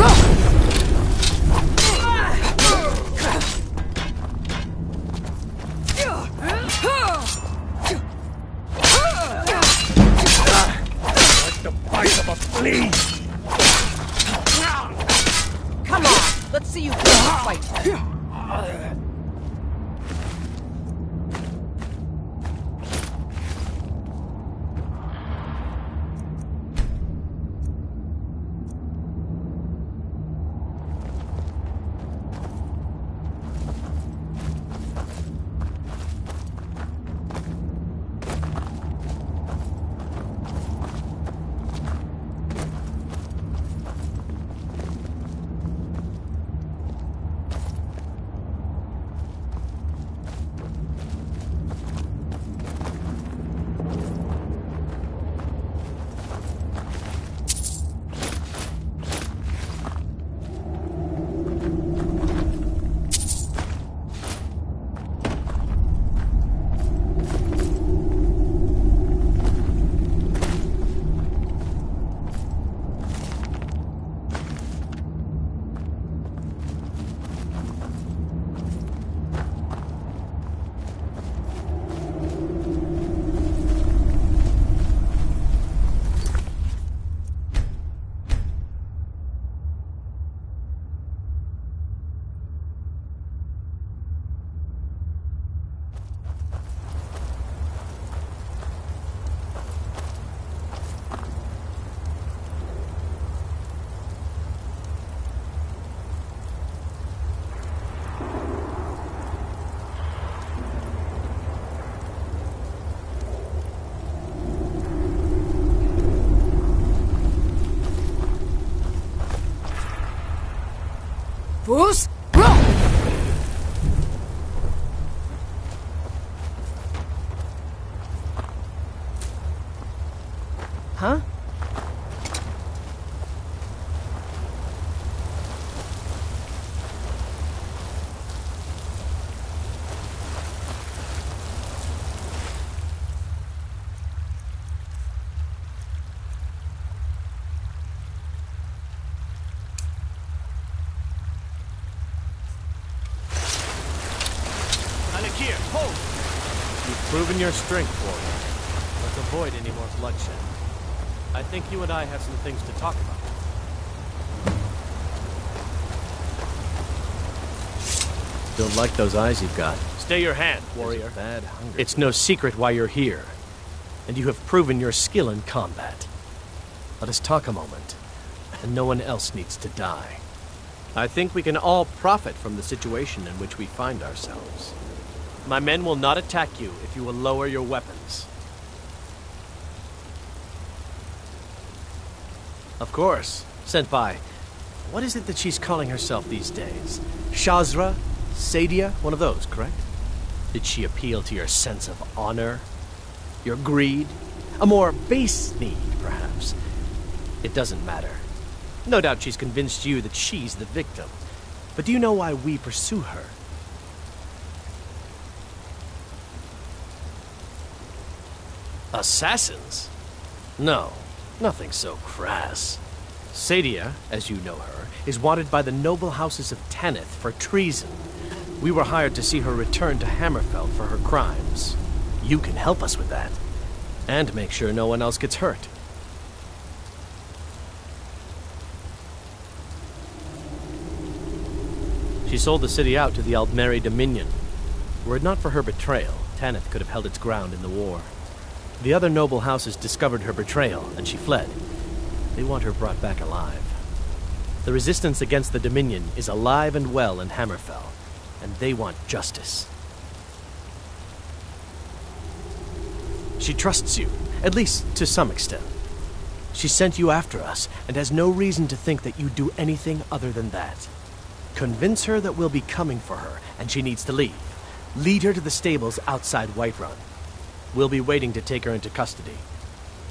D: Like the bite of a flea.
E: Come on, let's see you fight.
B: Fools!
E: Huh?
A: Hold! You've proven your strength, warrior. Let's avoid any more bloodshed. I think you and I have some things to talk about. Don't like those eyes you've got. Stay your hand, warrior. Bad hunger. It's no secret why you're here, and you have proven your skill in combat. Let us talk a moment, and no one else needs to die. I think we can all profit from the situation in which we find ourselves. My men will not attack you if you will lower your weapons. Of course. Senpai, what is it that she's calling herself these days? Shazra? Sadia? One of those, correct? Did she appeal to your sense of honor? Your greed? A more base need, perhaps? It doesn't matter. No doubt she's convinced you that she's the victim. But do you know why we pursue her? Assassins? No, nothing so crass. Sadia, as you know her, is wanted by the noble houses of Tanith for treason. We were hired to see her return to Hammerfell for her crimes. You can help us with that. And make sure no one else gets hurt. She sold the city out to the Aldmeri Dominion. Were it not for her betrayal, Tanith could have held its ground in the war. The other noble houses discovered her betrayal, and she fled. They want her brought back alive. The resistance against the Dominion is alive and well in Hammerfell, and they want justice. She trusts you, at least to some extent. She sent you after us, and has no reason to think that you'd do anything other than that. Convince her that we'll be coming for her, and she needs to leave. Lead her to the stables outside Whiterun. We'll be waiting to take her into custody.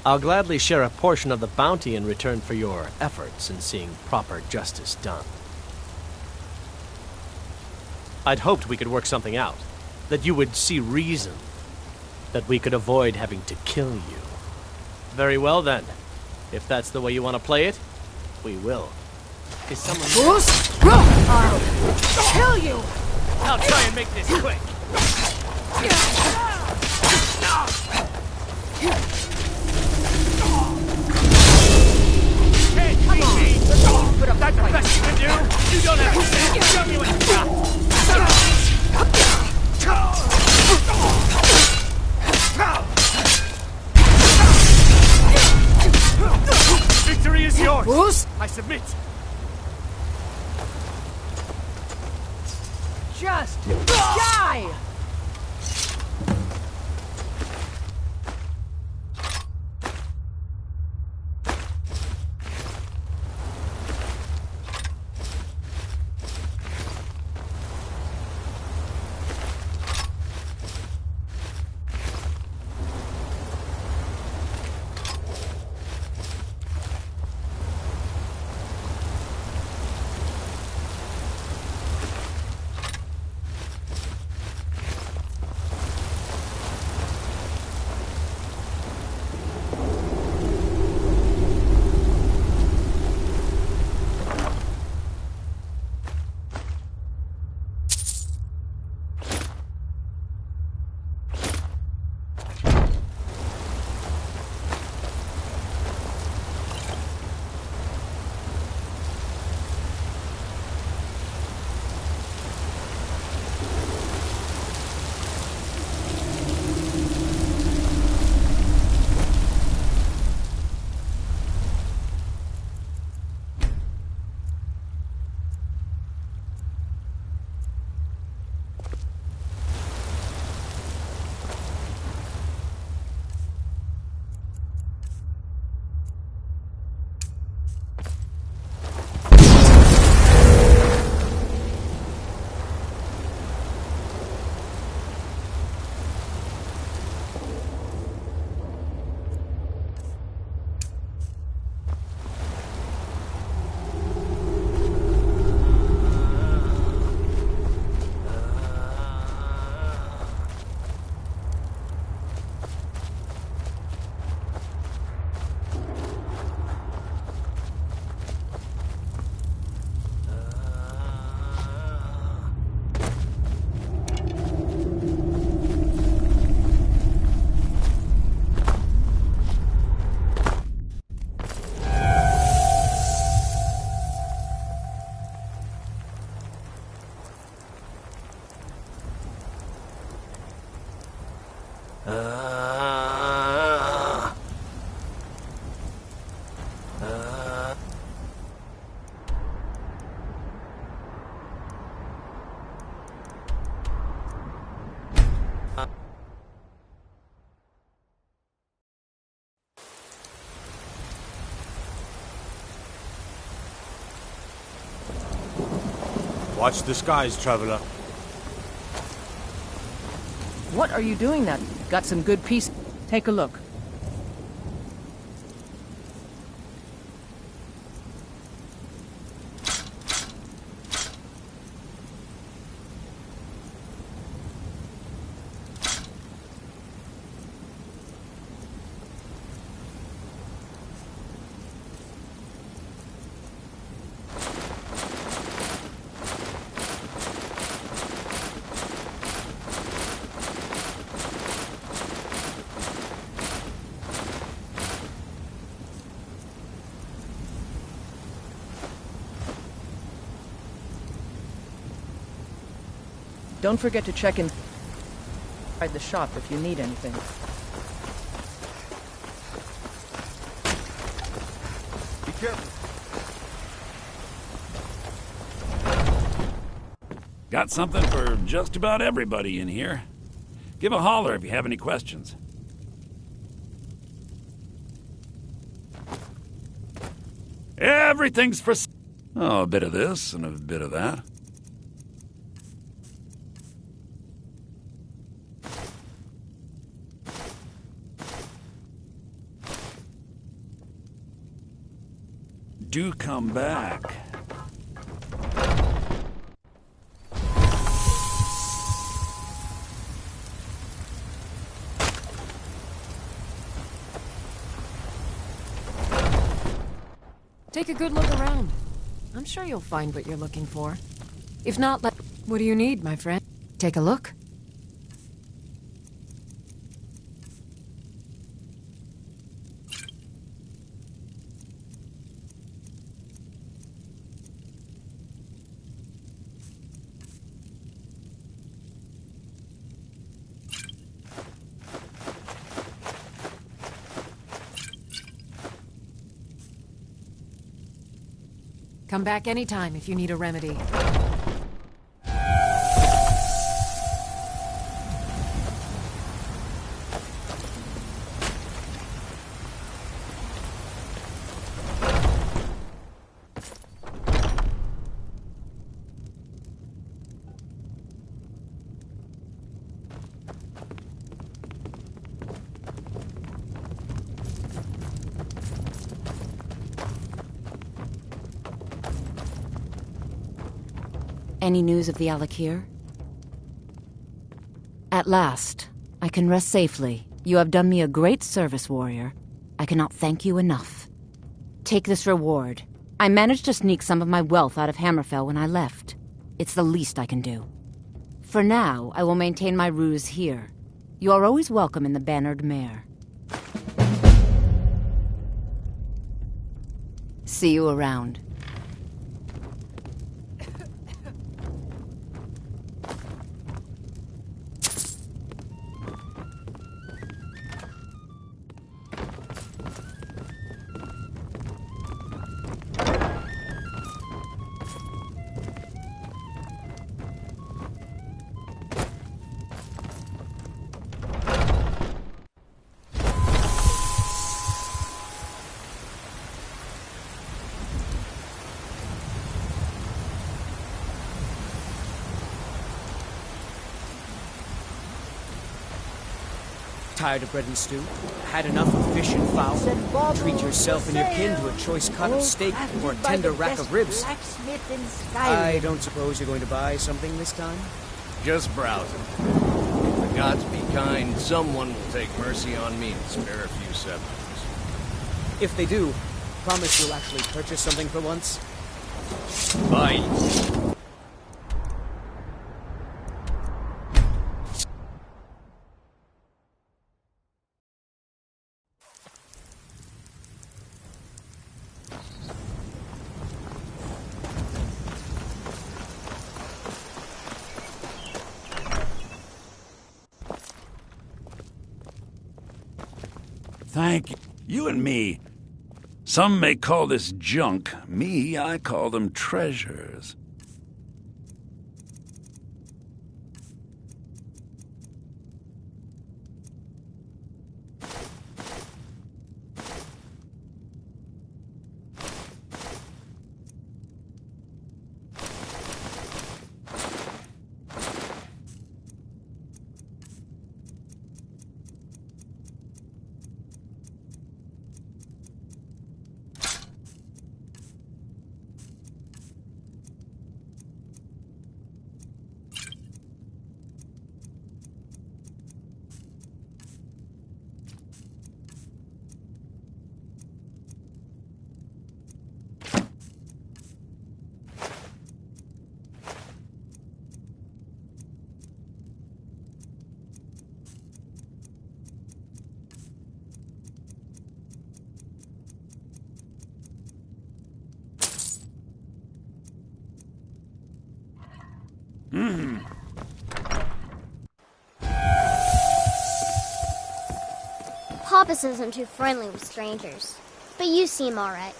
A: I'll gladly share a portion of the bounty in return for your efforts in seeing proper justice done. I'd hoped we could work something out, that you would see reason, that we could avoid having to kill you. Very well then. If that's the way you want to play it, we will. Is someone...
E: I'll kill you!
A: I'll try and make this quick. Can't beat me! Put up that's the best you can do! You don't have to say it! Show me what you got! Victory is yours! I submit!
E: Just die!
J: Watch the skies, traveler.
E: What are you doing that? Got some good piece. Take a look. Don't forget to check inside the shop if you need anything.
K: Be careful. Got something for just about everybody in here. Give a holler if you have any questions. Everything's for... Oh, a bit of this and a bit of that. Do come back.
E: Take a good look around. I'm sure you'll find what you're looking for. If not, what do you need, my friend? Take a look. Come back anytime if you need a remedy.
O: Any news of the Alakir? At last, I can rest safely. You have done me a great service, warrior. I cannot thank you enough. Take this reward. I managed to sneak some of my wealth out of Hammerfell when I left. It's the least I can do. For now, I will maintain my ruse here. You are always welcome in the Bannered Mare. See you around.
I: Tired of bread and stew? Had enough of fish and fowl? Treat yourself and your kin to a choice cut of steak or a tender rack of ribs. I don't suppose you're going to buy something this time?
B: Just browsing. If the gods be kind, someone will take mercy on me and spare a few seconds.
I: If they do, promise you'll actually purchase something for once?
B: Bye.
K: Thank you. You and me. Some may call this junk. Me, I call them treasures.
N: Hoppus isn't too friendly with strangers. But you seem alright.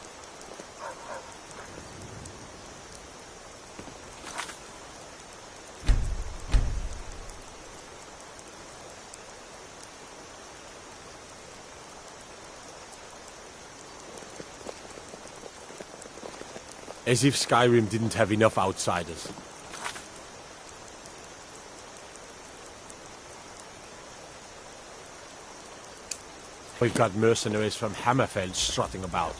J: As if Skyrim didn't have enough outsiders. We've got mercenaries from Hammerfell strutting about.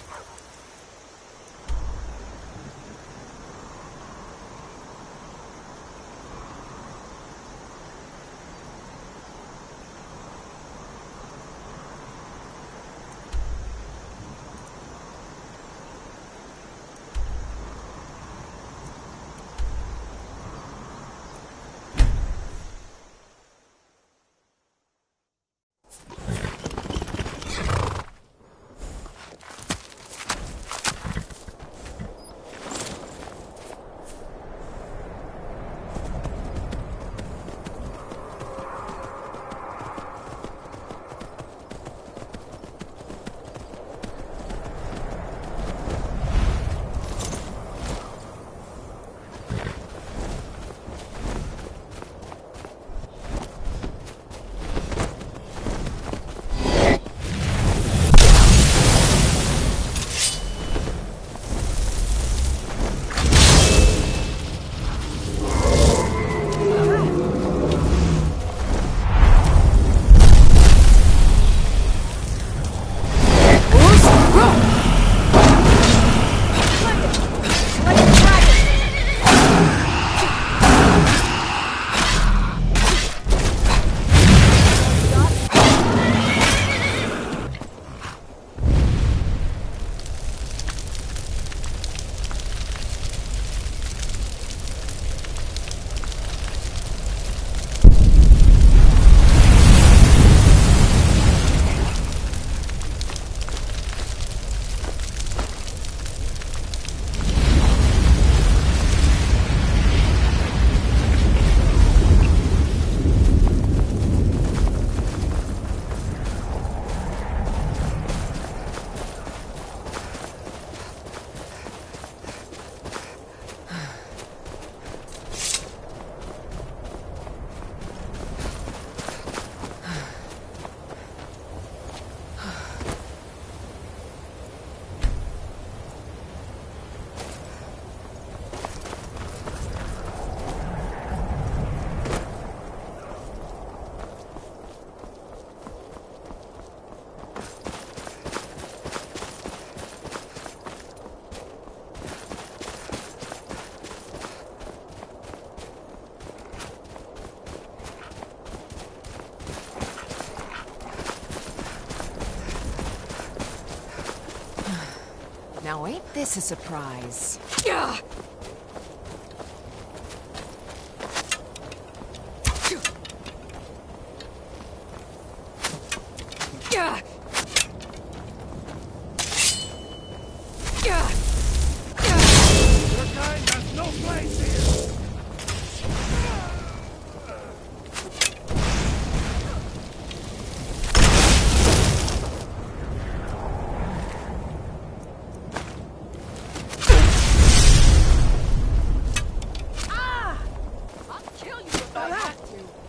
E: Now ain't this a surprise?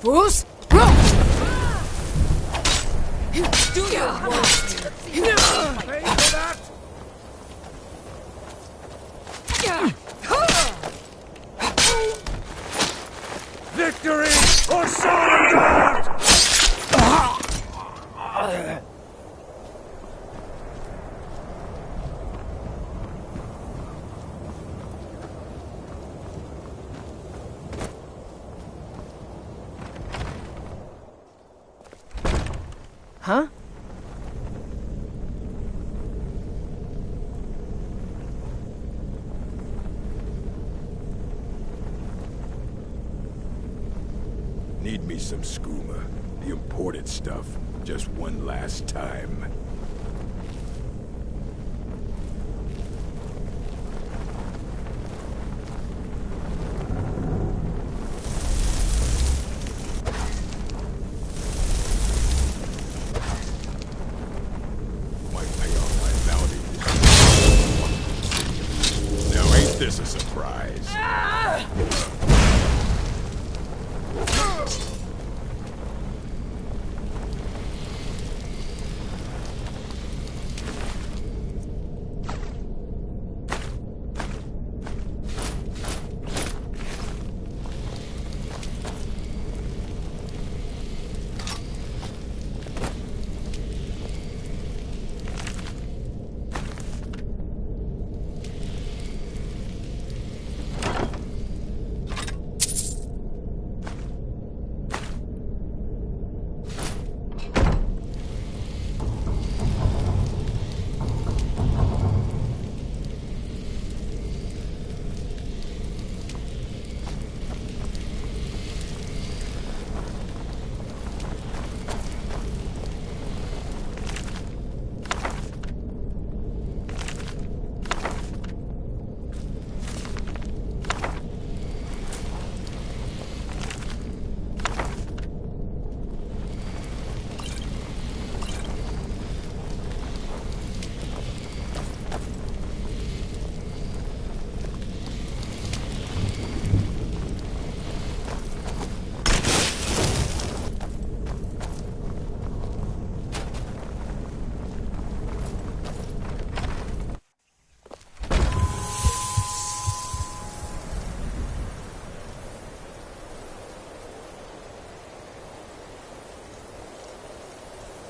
C: Fools! Go! Do your worst!
D: Pay for that! Victory or Solidar!
E: Huh?
R: Need me some skooma. The imported stuff. Just one last time.
F: this a surprise?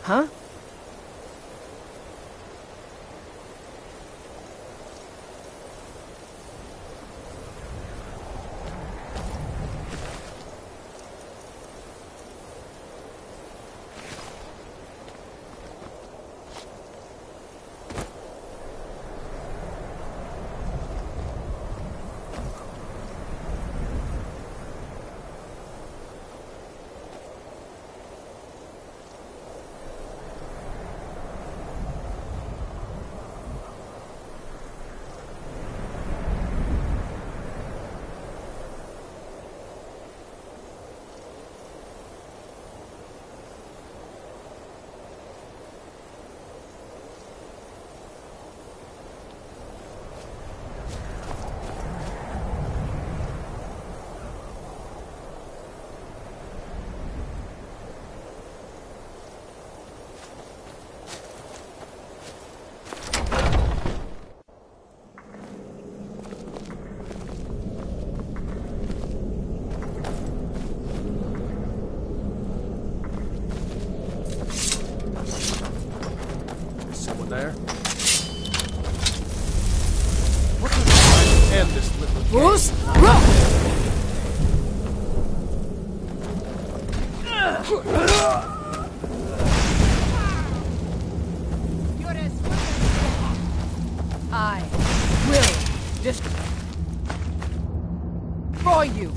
E: Huh?
T: There. What does I end this little game?
C: Bruce, roll!
E: I will destroy you.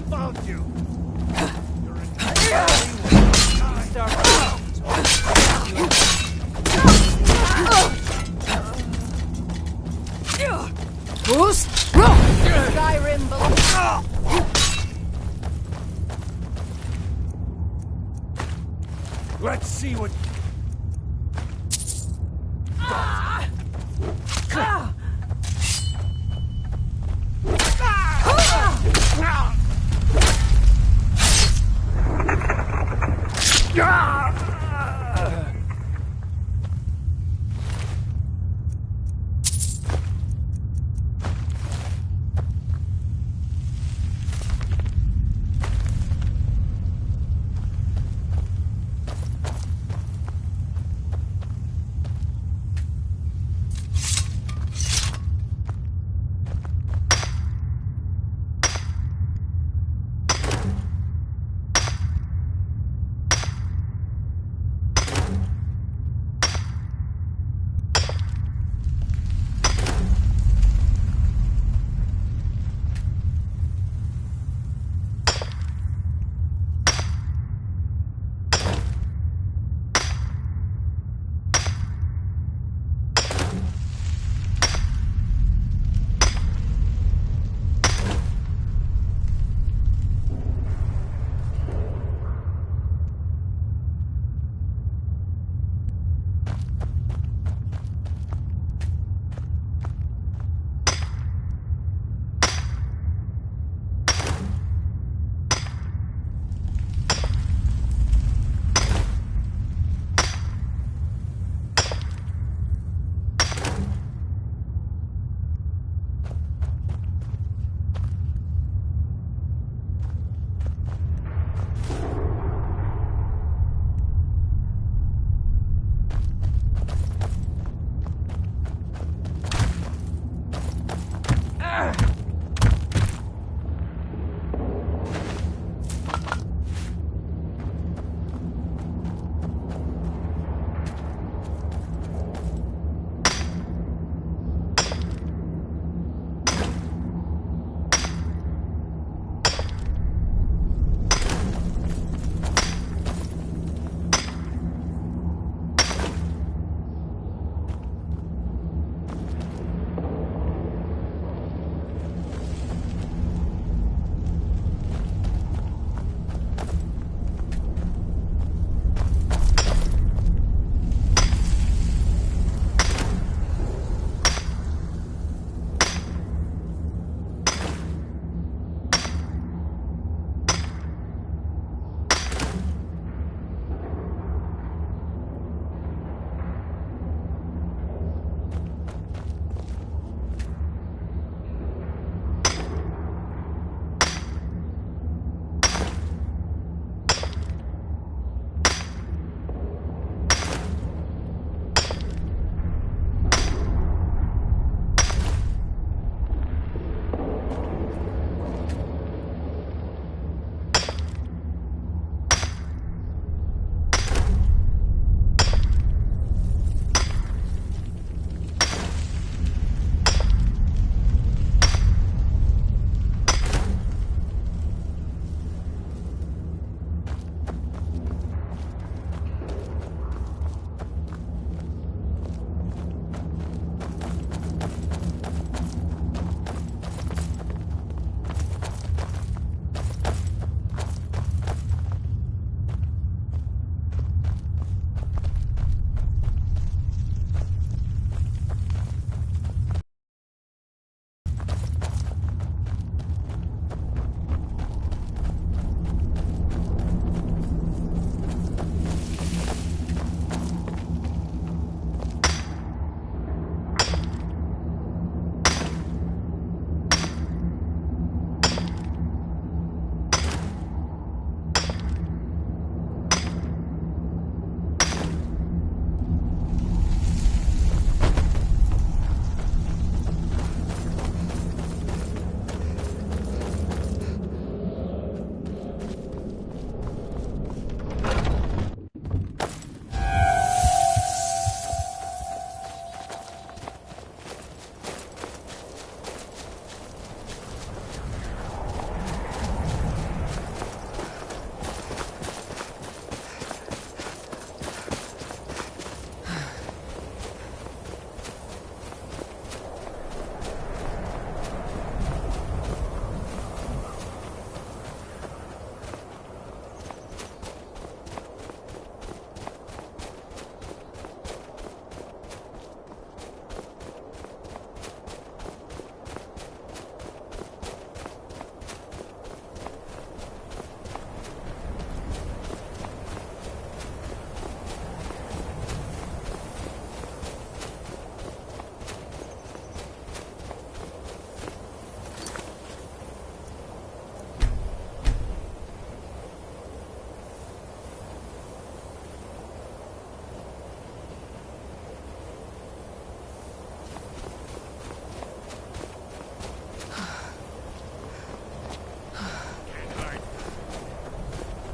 B: Found you!
C: Bruce, roll!
E: Skyrim belongs.
B: Let's see what...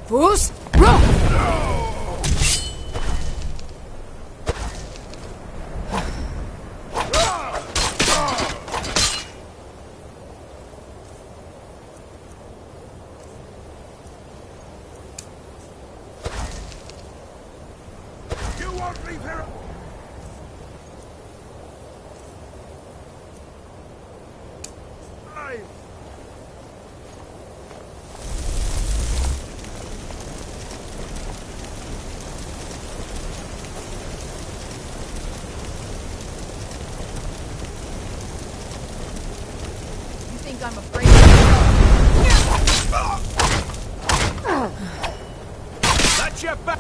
C: Fools, roll!
D: You won't leave here. Alive.
E: You think I'm afraid
B: That's your back!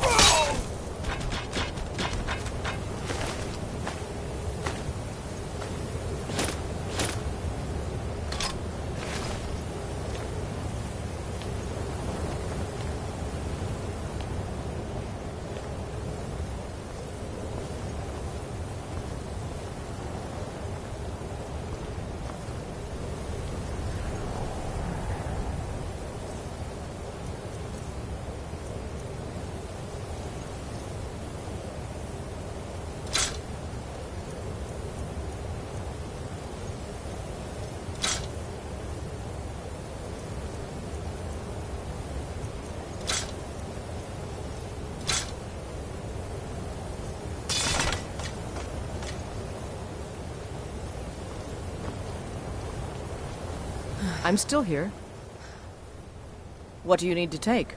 E: I'm still here. What do you need to take?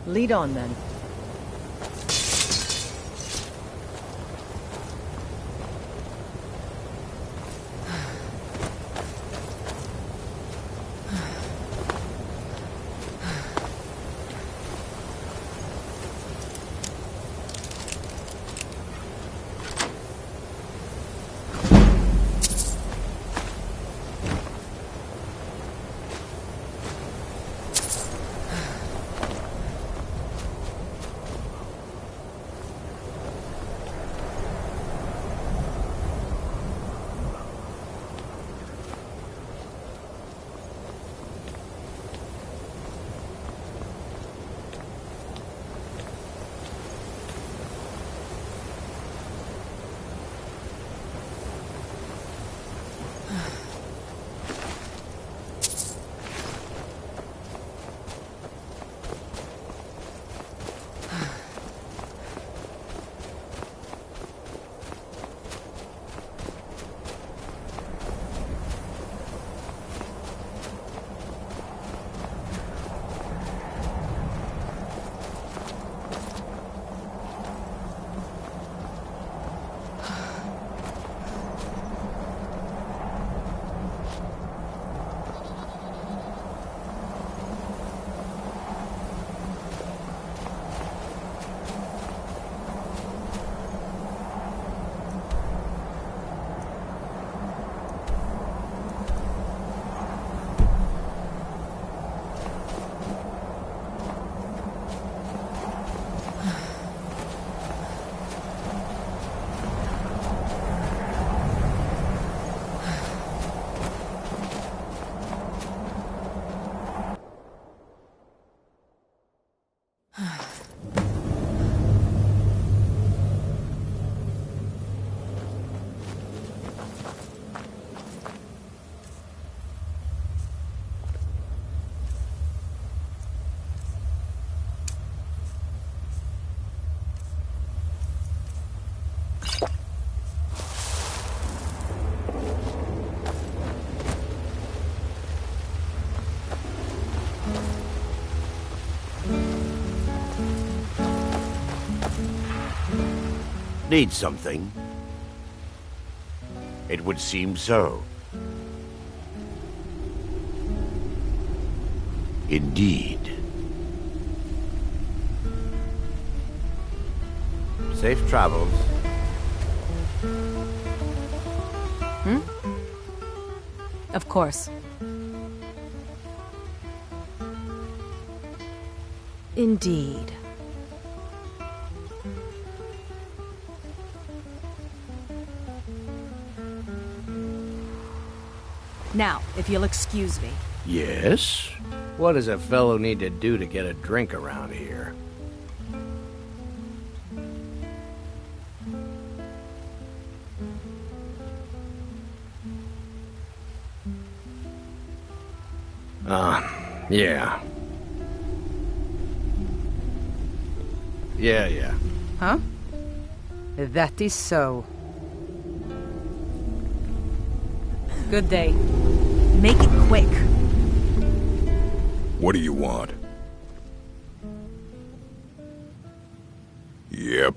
E: Lead on, then.
F: Need something? It would seem so. Indeed. Safe travels.
E: Of course.
G: Indeed.
E: Now, if you'll excuse me.
B: Yes? What does a fellow need to do to get a drink around here? Yeah. Yeah.
Q: Huh? That is so. Good day. Make it quick.
L: What do you want? Yep.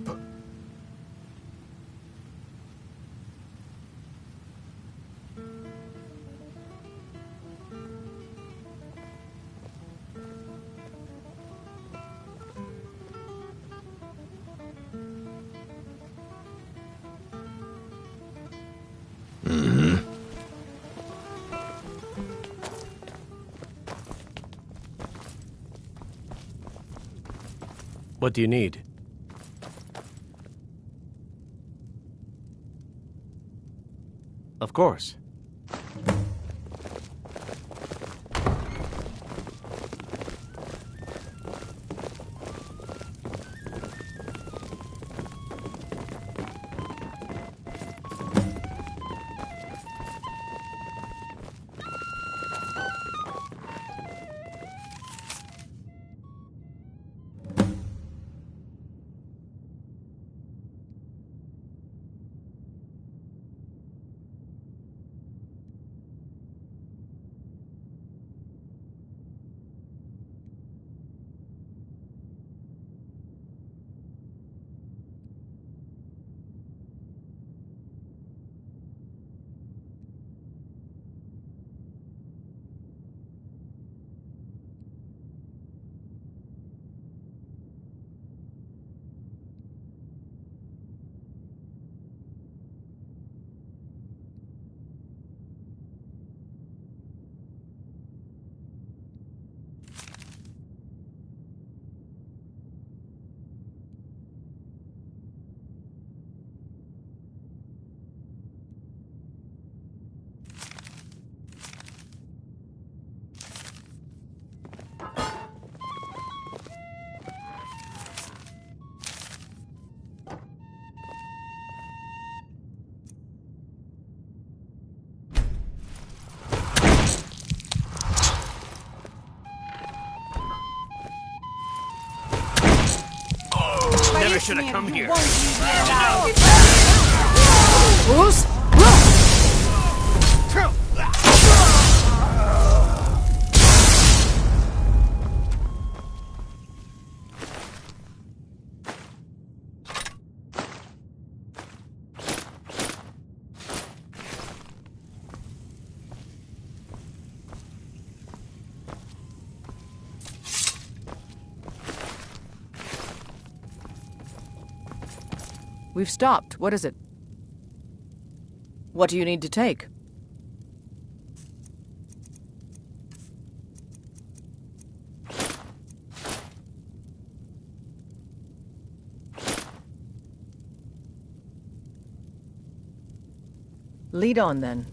A: What do you need? Of course.
B: should have come here.
C: Who's?
E: We've stopped. What is it? What do you need to take? Lead on, then.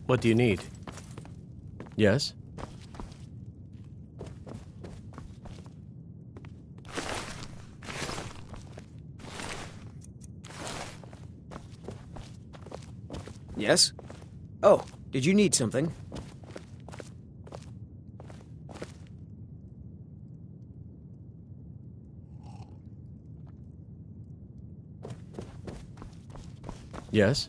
A: What do you need? Yes?
I: Yes? Oh, did you need something?
A: Yes?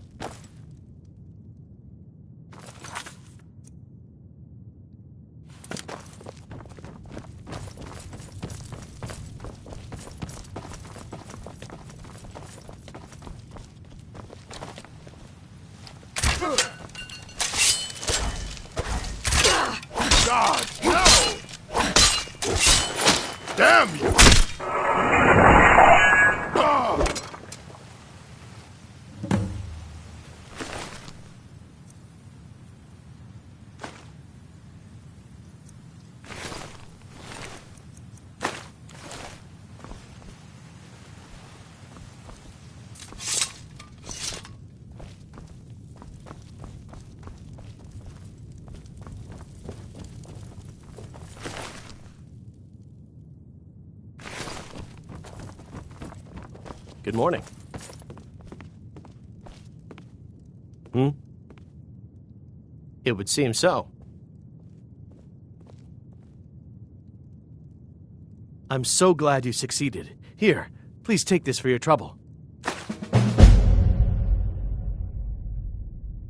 D: God, no! Damn you!
A: Good morning. Hmm? It would seem so. I'm so glad you succeeded. Here, please take this for your trouble.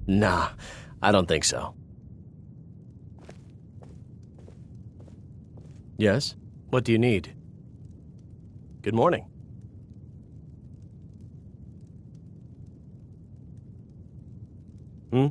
A: Nah, I don't think so. Yes? What do you need? Good morning. Hmm?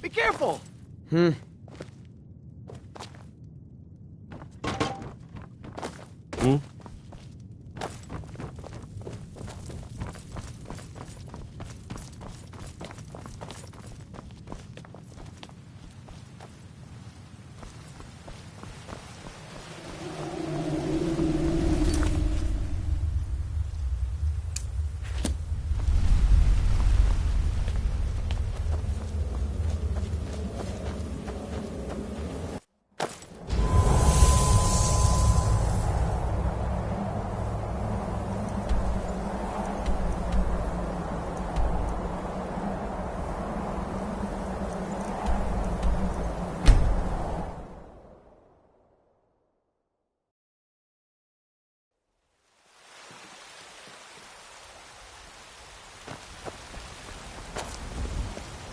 B: Be careful!
I: Hmm.
A: Hmm?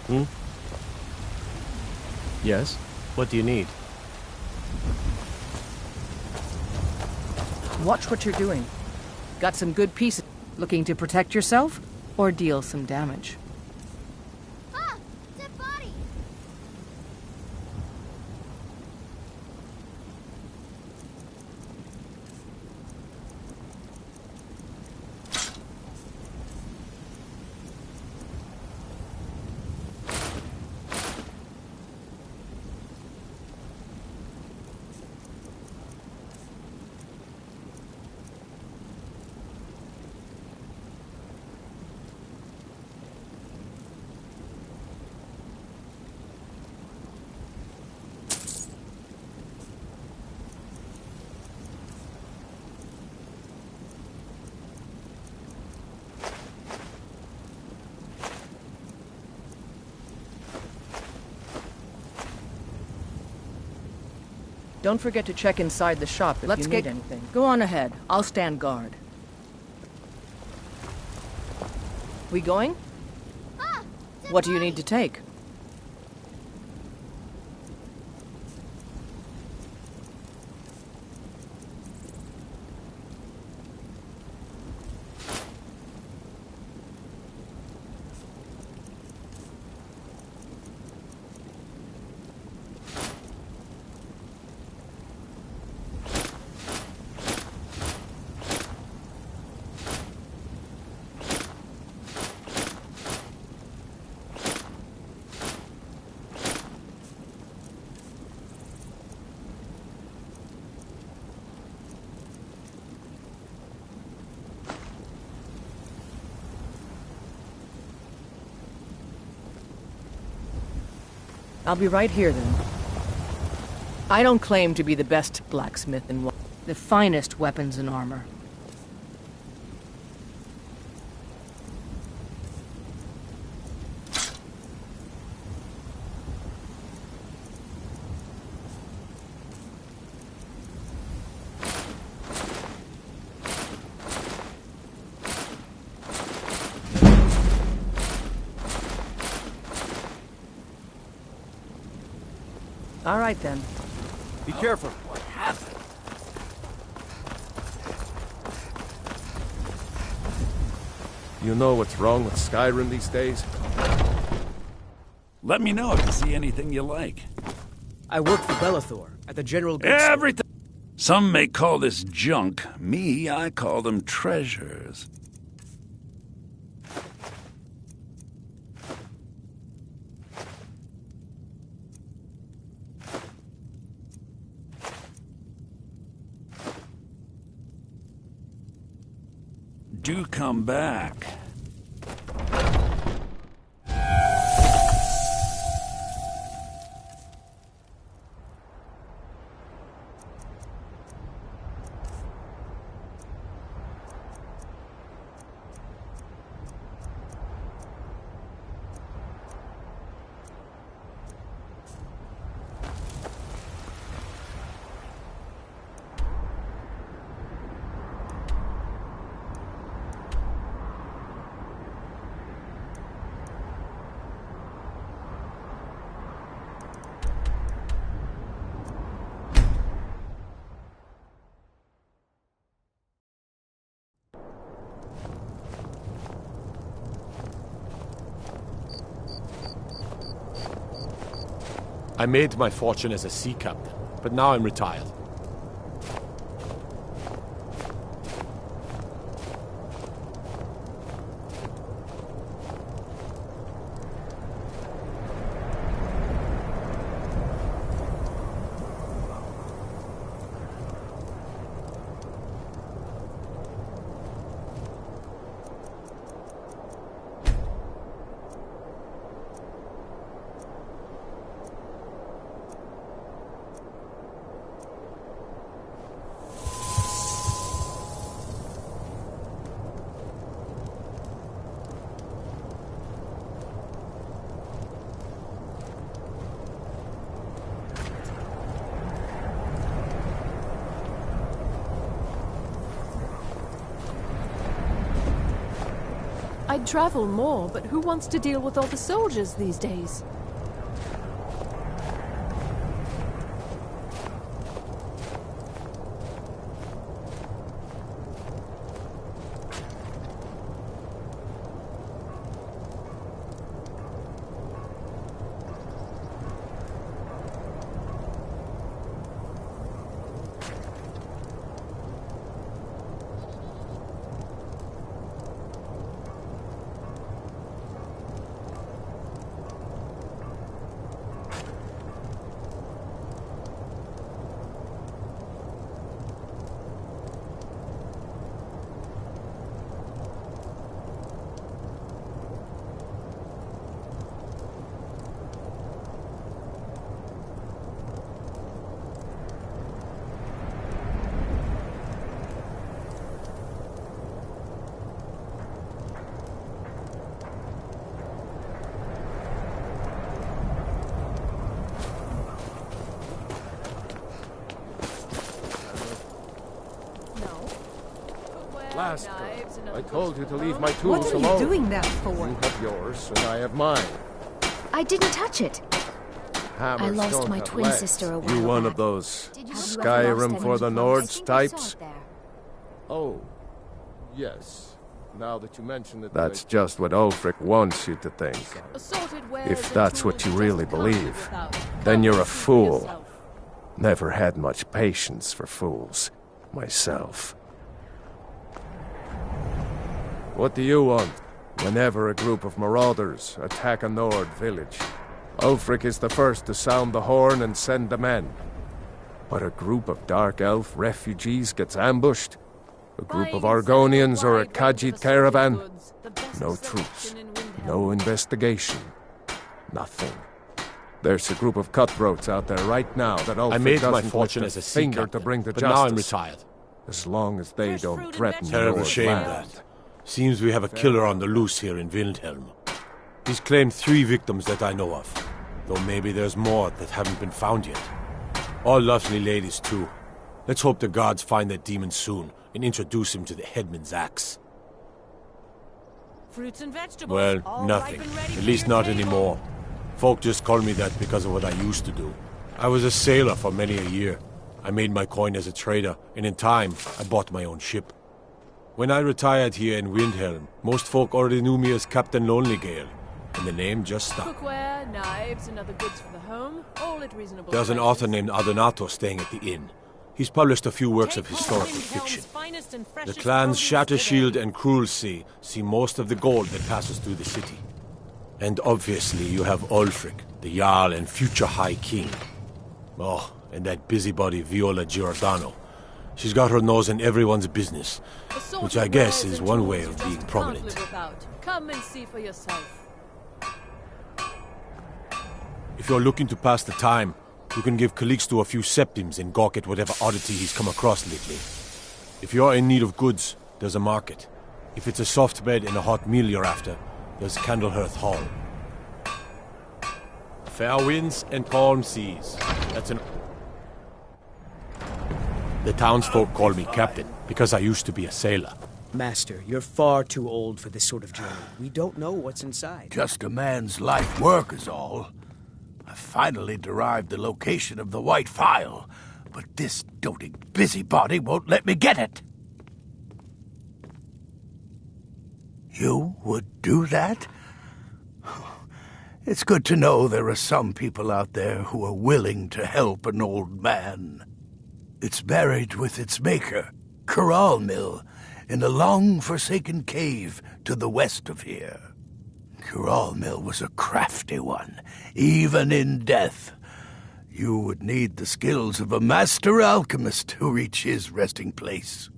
A: Hmm? Yes? What do you need?
E: Watch what you're doing. Got some good pieces. Looking to protect yourself or deal some damage?
N: Ah! Dead body!
E: Don't forget to check inside the shop if you need anything. Go on ahead. I'll stand guard. We going? What do you need to take? I'll be right here, then. I don't claim to be the best blacksmith in the finest weapons and armor. All right, then.
W: Be careful. What happened?
T: You know what's wrong with Skyrim these days?
K: Let me know if you see anything you like.
I: I work for Belethor at the General Goods Store.
K: Everything. Some may call this junk. Me, I call them treasures. Do come back.
J: I made my fortune as a sea captain, but now I'm retired.
H: I'd travel more, but who wants to deal with all the soldiers these days?
T: Master, I told you to leave my tools
Q: What are
T: alone.
Q: you doing that for?
T: You have yours, and I have mine.
L: I didn't touch it.
T: Hammers
L: I lost
T: don't
L: my
T: have
L: twin
T: legs.
L: sister a while
T: You one
L: back.
T: of those
L: Did you ever
T: Skyrim
L: lost
T: for the
L: any
T: Nords
L: clothes? I think I saw
T: types?
L: it there.
T: Oh, yes. Now that you mention it, that's just what Ulfric wants you to think. If that's what you really believe, then you're a fool. Never had much patience for fools, myself. What do you want? Whenever a group of marauders attack a Nord village, Ulfric is the first to sound the horn and send the men. But a group of Dark Elf refugees gets ambushed? A group of Argonians or a Khajiit caravan? No troops. No investigation. Nothing. There's a group of cutthroats out there right now that Ulfric
J: I made my
T: doesn't
J: fortune
T: lift
J: as a
T: a
J: sea
T: finger
J: captain,
T: to bring to
J: but
T: justice.
J: now I'm retired.
T: As long as they don't threaten
J: Terrible
T: Nord
J: shame
T: land.
J: that. Seems we have a killer on the loose here in Windhelm. He's claimed 3 victims that I know of, though maybe there's more that haven't been found yet. All lovely ladies, too. Let's hope the gods find that demon soon and introduce him to the headman's axe.
M: Fruits and vegetables.
J: Well,
M: all
J: nothing.
M: ripe and ready
J: At
M: for
J: least
M: your
J: not
M: table.
J: anymore. Folk just call me that because of what I used to do. I was a sailor for many a year. I made my coin as a trader, and in time, I bought my own ship. When I retired here in Windhelm, most folk already knew me as Captain Lonelygale, and the name just stuck.
M: Cookware, knives, and other goods for the home, all at reasonable
J: There's an
M: prices.
J: author named Adonato staying at the inn. He's published a few works of historical
M: Windhelm's
J: fiction.
M: finest and
J: The
M: freshest
J: clans
M: produce
J: Shattershield and Cruelsea see most of the gold that passes through the city. And obviously you have Ulfric, the Jarl and future High King. Oh, and that busybody Viola Giordano. She's got her nose in everyone's business, which I guess is one way of being prominent.
M: Can't live without. Come and see for yourself.
J: If you're looking to pass the time, you can give Calixto a few septims and gawk at whatever oddity he's come across lately. If you're in need of goods, there's a market. If it's a soft bed and a hot meal you're after, there's Candlehearth Hall. Fair winds and calm seas. That's an... The townsfolk call me captain, because I used to be a sailor.
I: Master, you're far too old for this sort of journey. We don't know what's inside.
D: Just a man's life work is all. I finally derived the location of the White Phial, but this doting busybody won't let me get it. You would do that? It's good to know there are some people out there who are willing to help an old man. It's buried with its maker, Coralmill, in a long-forsaken cave to the west of here. Coralmill was a crafty one, even in death. You would need the skills of a master alchemist to reach his resting place.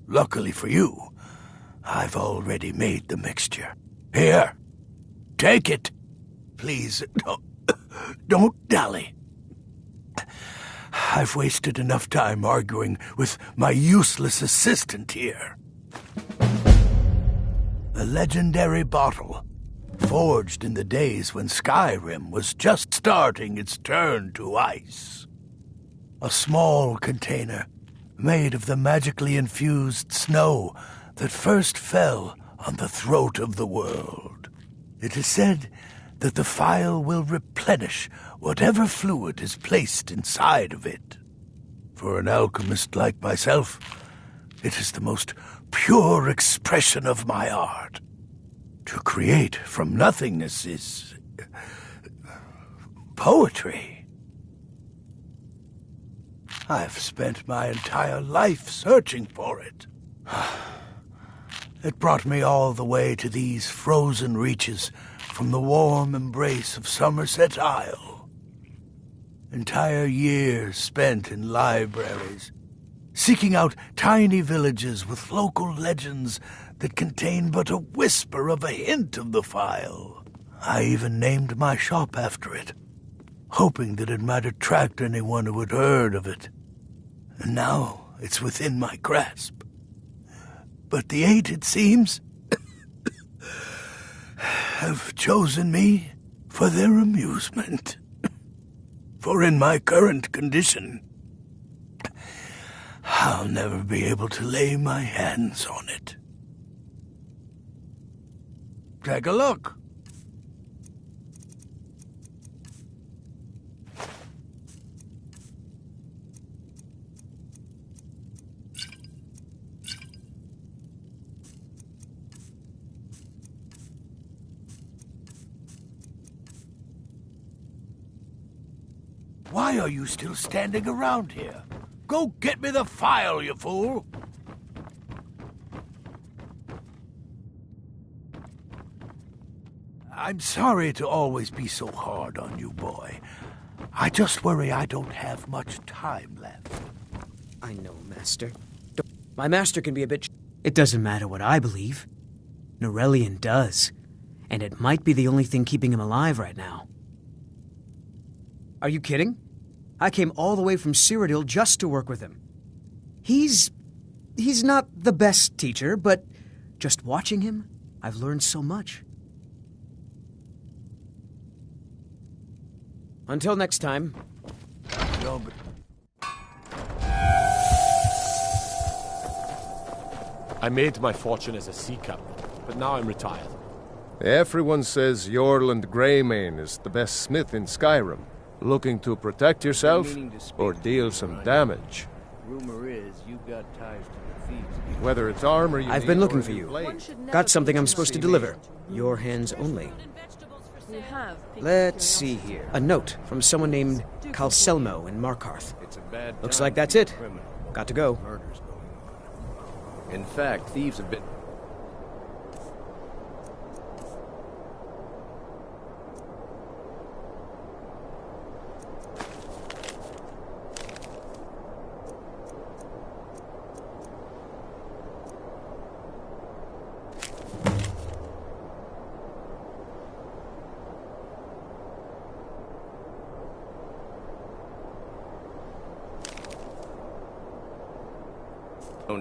D: Luckily for you, I've already made the mixture. Here, take it. Please, don't dally. I've wasted enough time arguing with my useless assistant here. A legendary bottle, forged in the days when Skyrim was just starting its turn to ice. A small container made of the magically infused snow that first fell on the throat of the world. It is said that the phial will replenish whatever fluid is placed inside of it. For an alchemist like myself, it is the most pure expression of my art. To create from nothingness is poetry. I've spent my entire life searching for it. It brought me all the way to these frozen reaches from the warm embrace of Somerset Isle. Entire years spent in libraries, seeking out tiny villages with local legends that contain but a whisper of a hint of the phial. I even named my shop after it, hoping that it might attract anyone who had heard of it. And now it's within my grasp. But the eight, it seems, have chosen me for their amusement. For in my current condition, I'll never be able to lay my hands on it. Take a look. Why are you still standing around here? Go get me the file, you fool! I'm sorry to always be so hard on you, boy. I just worry I don't have much time left.
I: I know, Master. My master can be a bit... It doesn't matter what I believe. Norellian does. And it might be the only thing keeping him alive right now. Are you kidding? I came all the way from Cyrodiil just to work with him. He's not the best teacher, but just watching him, I've learned so much. Until next time.
J: I made my fortune as a sea captain, but now I'm retired.
T: Everyone says Yorland Greymane is the best smith in Skyrim. Looking to protect yourself or deal some damage?
B: Rumor is you've got ties to the thieves.
T: Whether it's armor you
I: I've been looking for you. Got something I'm supposed to deliver. Your hands only. Let's see here. A note from someone named Calselmo in Markarth. Looks like that's it. Got to go.
B: In fact, thieves have been...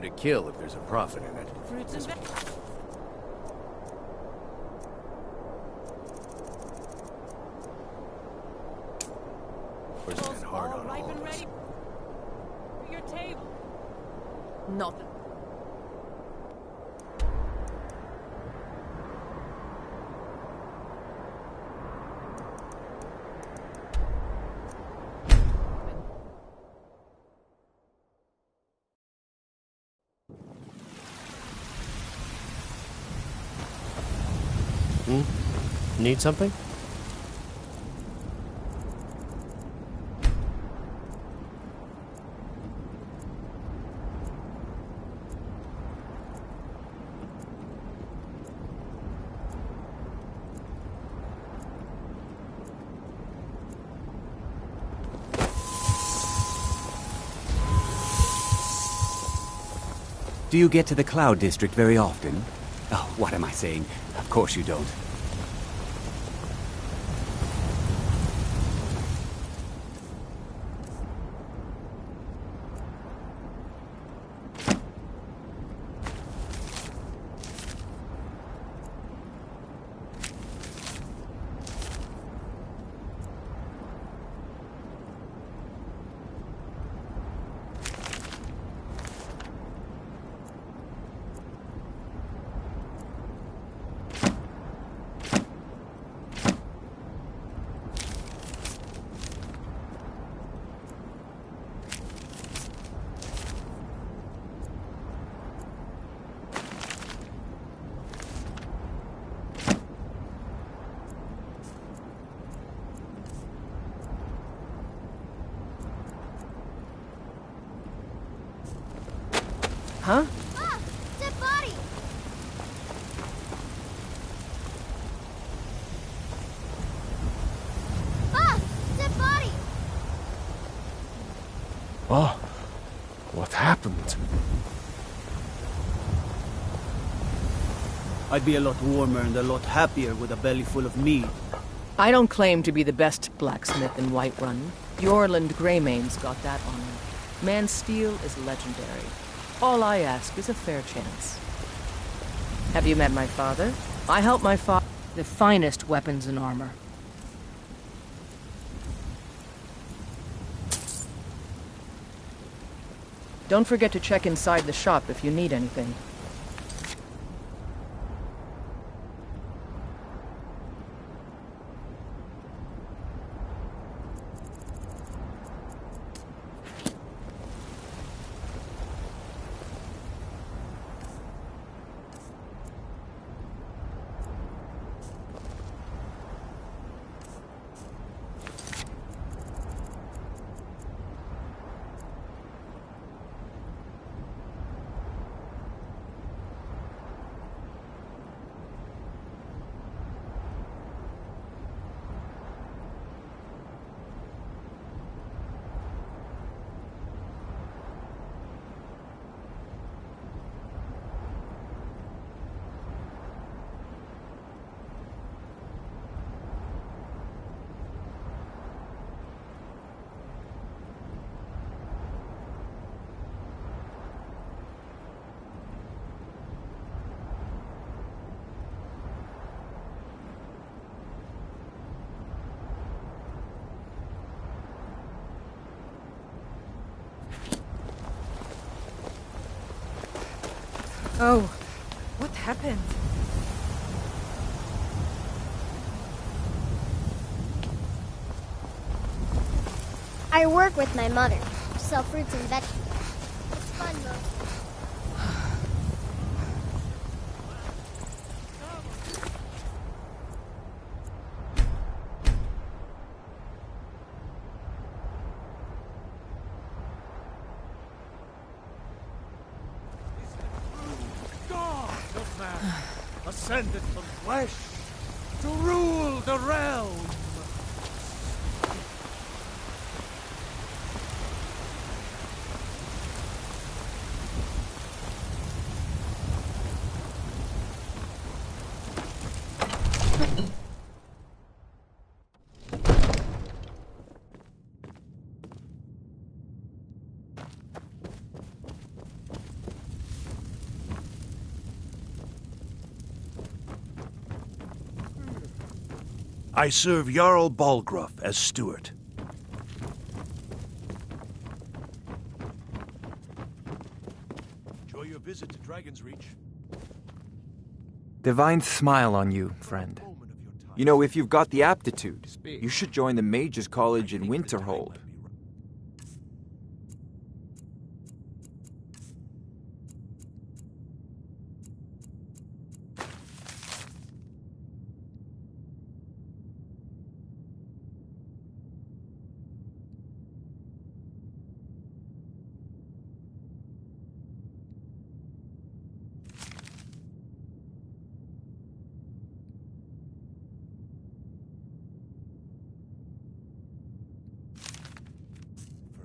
B: to kill if there's a profit in it. Where's that hard on all of us?
M: Your table. Nothing.
A: Need something?
P: Do you get to the Cloud District very often? Oh, what am I saying? Of course you don't.
E: Huh?
N: Ah! Dead body! Ah! Dead body!
T: Oh, what happened?
W: I'd be a lot warmer and a lot happier with a belly full of meat.
E: I don't claim to be the best blacksmith in Whiterun. Yorland Greymane's got that honor. Man's steel is legendary. All I ask is a fair chance. Have you met my father? I help my father the finest weapons and armor. Don't forget to check inside the shop if you need anything.
Q: Oh, what happened?
N: I work with my mother. Sell fruits and vegetables. It's fun, though.
S: Ascended from flesh to rule the realm.
R: I serve Jarl Balgruuf as steward.
S: Enjoy your visit to Dragon's Reach.
U: Divine smile on you, friend. You know, if you've got the aptitude, you should join the Mages College in Winterhold.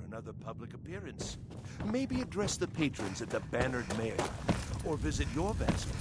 S: Another public appearance. Maybe address the patrons at the Bannered Mare, or visit your vessel.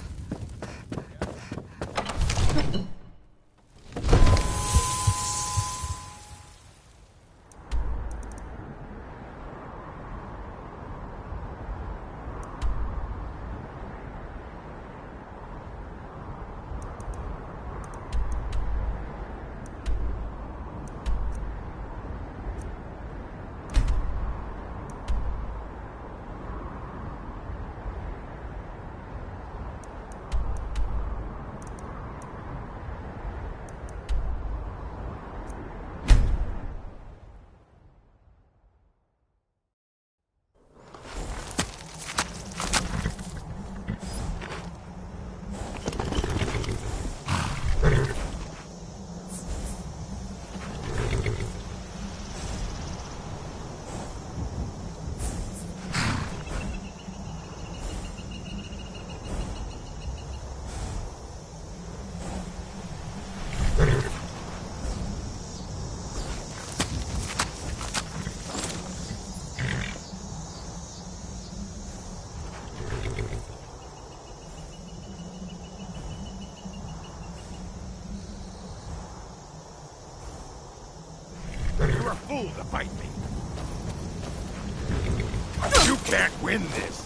V: You're a fool to fight me. You can't win this.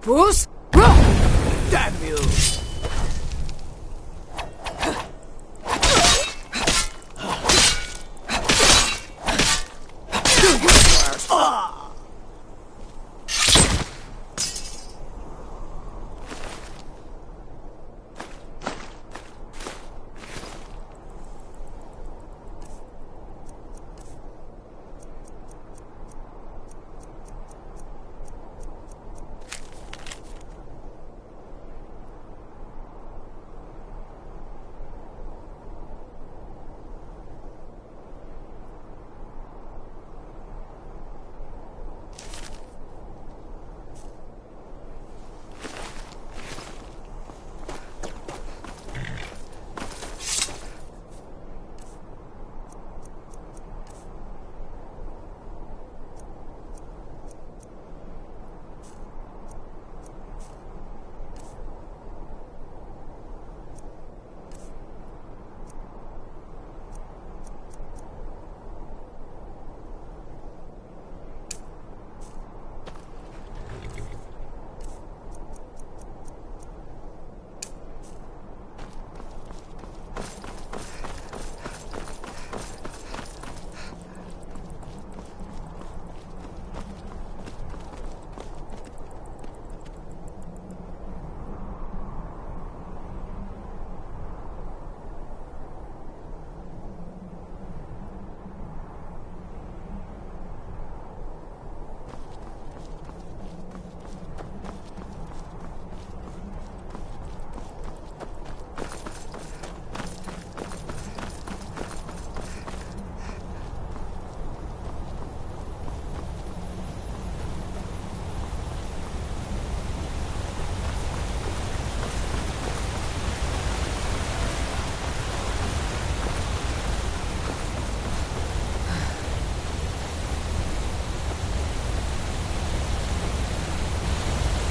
C: Fools! Roll!
W: Damn you!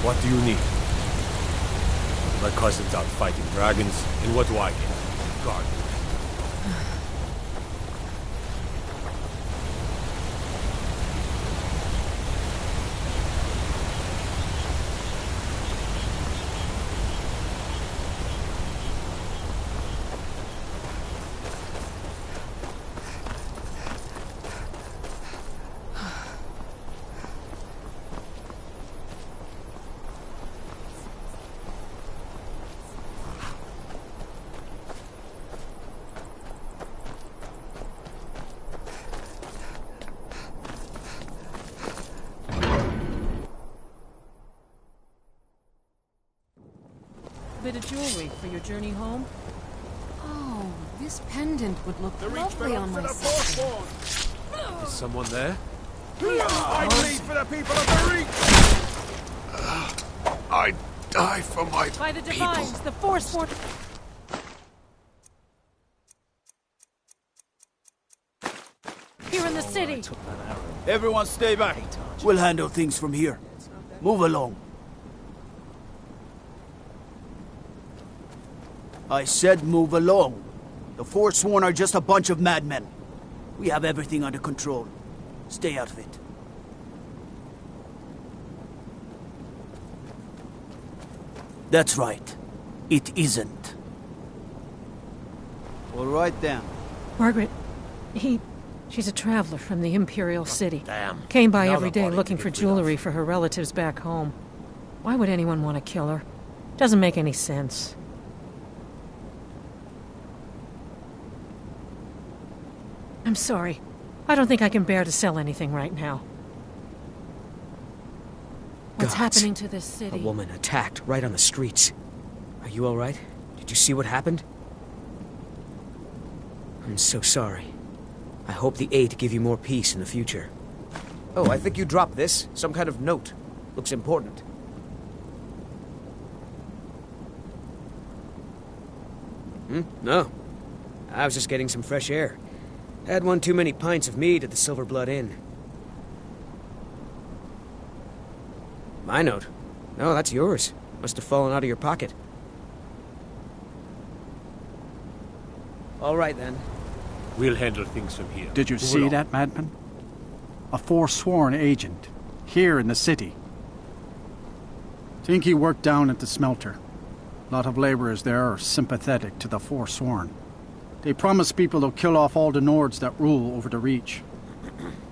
J: What do you need? My cousin's out fighting dragons, and what do I get? Guard.
E: Bit of jewelry for your journey home?
H: Oh, this pendant would look lovely on my sister.
J: Is someone there?
V: I bleed for the people of the Reach! I die for my
M: By the
V: people.
M: Divines, the Force Fort... Here in the city!
W: Everyone stay back. We'll handle things from here. Move along. I said move along. The Forsworn are just a bunch of madmen. We have everything under control. Stay out of it. That's right. It isn't. All right then.
M: Margaret, she's a traveler from the Imperial City.
J: Damn.
M: Came by
J: Now
M: every
J: the
M: day
J: body
M: looking
J: can
M: for
J: get rid of.
M: jewelry for her relatives back home. Why would anyone want to kill her? Doesn't make any sense. I'm sorry. I don't think I can bear to sell anything right now. What's
I: Gods.
M: happening to this city?
I: A woman attacked right on the streets. Are you all right? Did you see what happened? I'm so sorry. I hope the Eight give you more peace in the future. Oh, I think you dropped this. Some kind of note. Looks important. No. I was just getting some fresh air. Had one too many pints of mead at the Silver Blood Inn. My note? No, that's yours. Must have fallen out of your pocket. All right, then.
J: We'll handle things from here.
F: Did you
J: Move
F: see
J: along.
F: that, madman? A forsworn agent, here in the city. Think he worked down at the smelter. A lot of laborers there are sympathetic to the Forsworn. They promise people they'll kill off all the Nords that rule over the Reach.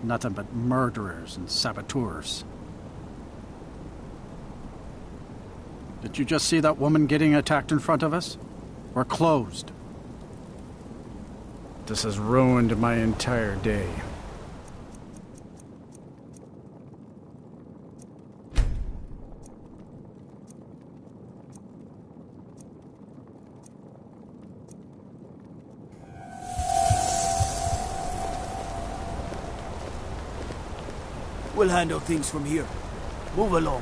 F: Nothing but murderers and saboteurs. Did you just see that woman getting attacked in front of us? We're closed. This has ruined my entire day.
W: We'll handle things from here. Move along.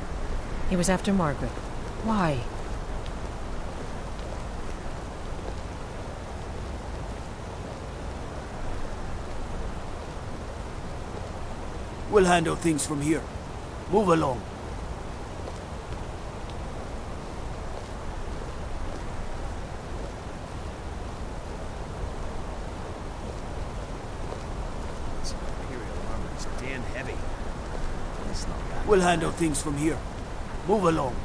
M: He was after Margaret. Why?
W: We'll handle things from here. Move along.
B: This Imperial armor is damn heavy.
W: We'll handle things from here. Move along.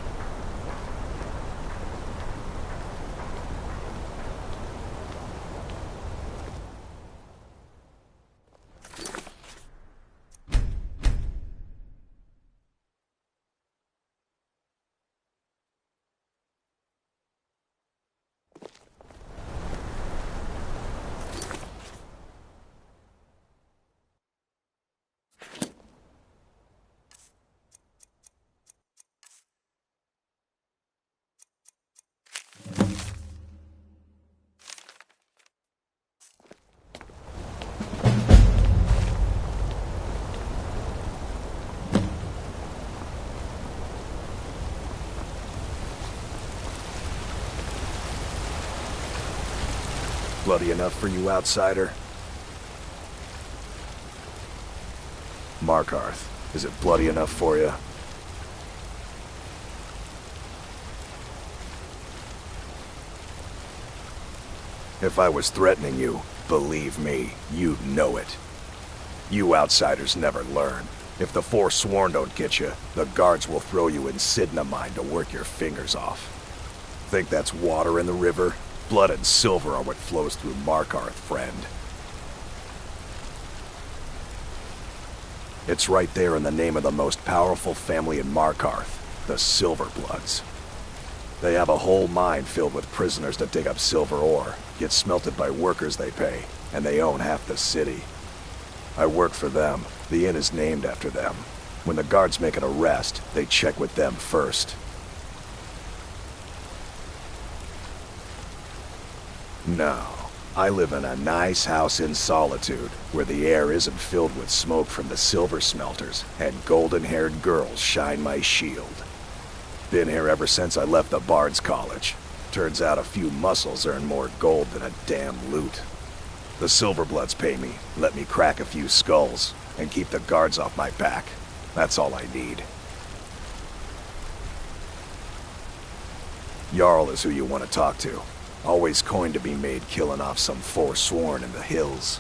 R: Bloody enough for you, outsider? Markarth, is it bloody enough for you? If I was threatening you, believe me, you'd know it. You outsiders never learn. If the Forsworn don't get you, the guards will throw you in Sidna mine to work your fingers off. Think that's water in the river? Blood and silver are what flows through Markarth, friend. It's right there in the name of the most powerful family in Markarth, the Silverbloods. They have a whole mine filled with prisoners that dig up silver ore, get smelted by workers they pay, and they own half the city. I work for them. The inn is named after them. When the guards make an arrest, they check with them first. No, I live in a nice house in solitude, where the air isn't filled with smoke from the silver smelters, and golden-haired girls shine my shield. Been here ever since I left the Bard's College. Turns out a few muscles earn more gold than a damn loot. The Silverbloods pay me, let me crack a few skulls, and keep the guards off my back. That's all I need. Jarl is who you want to talk to. Always coin to be made killing off some Forsworn in the hills.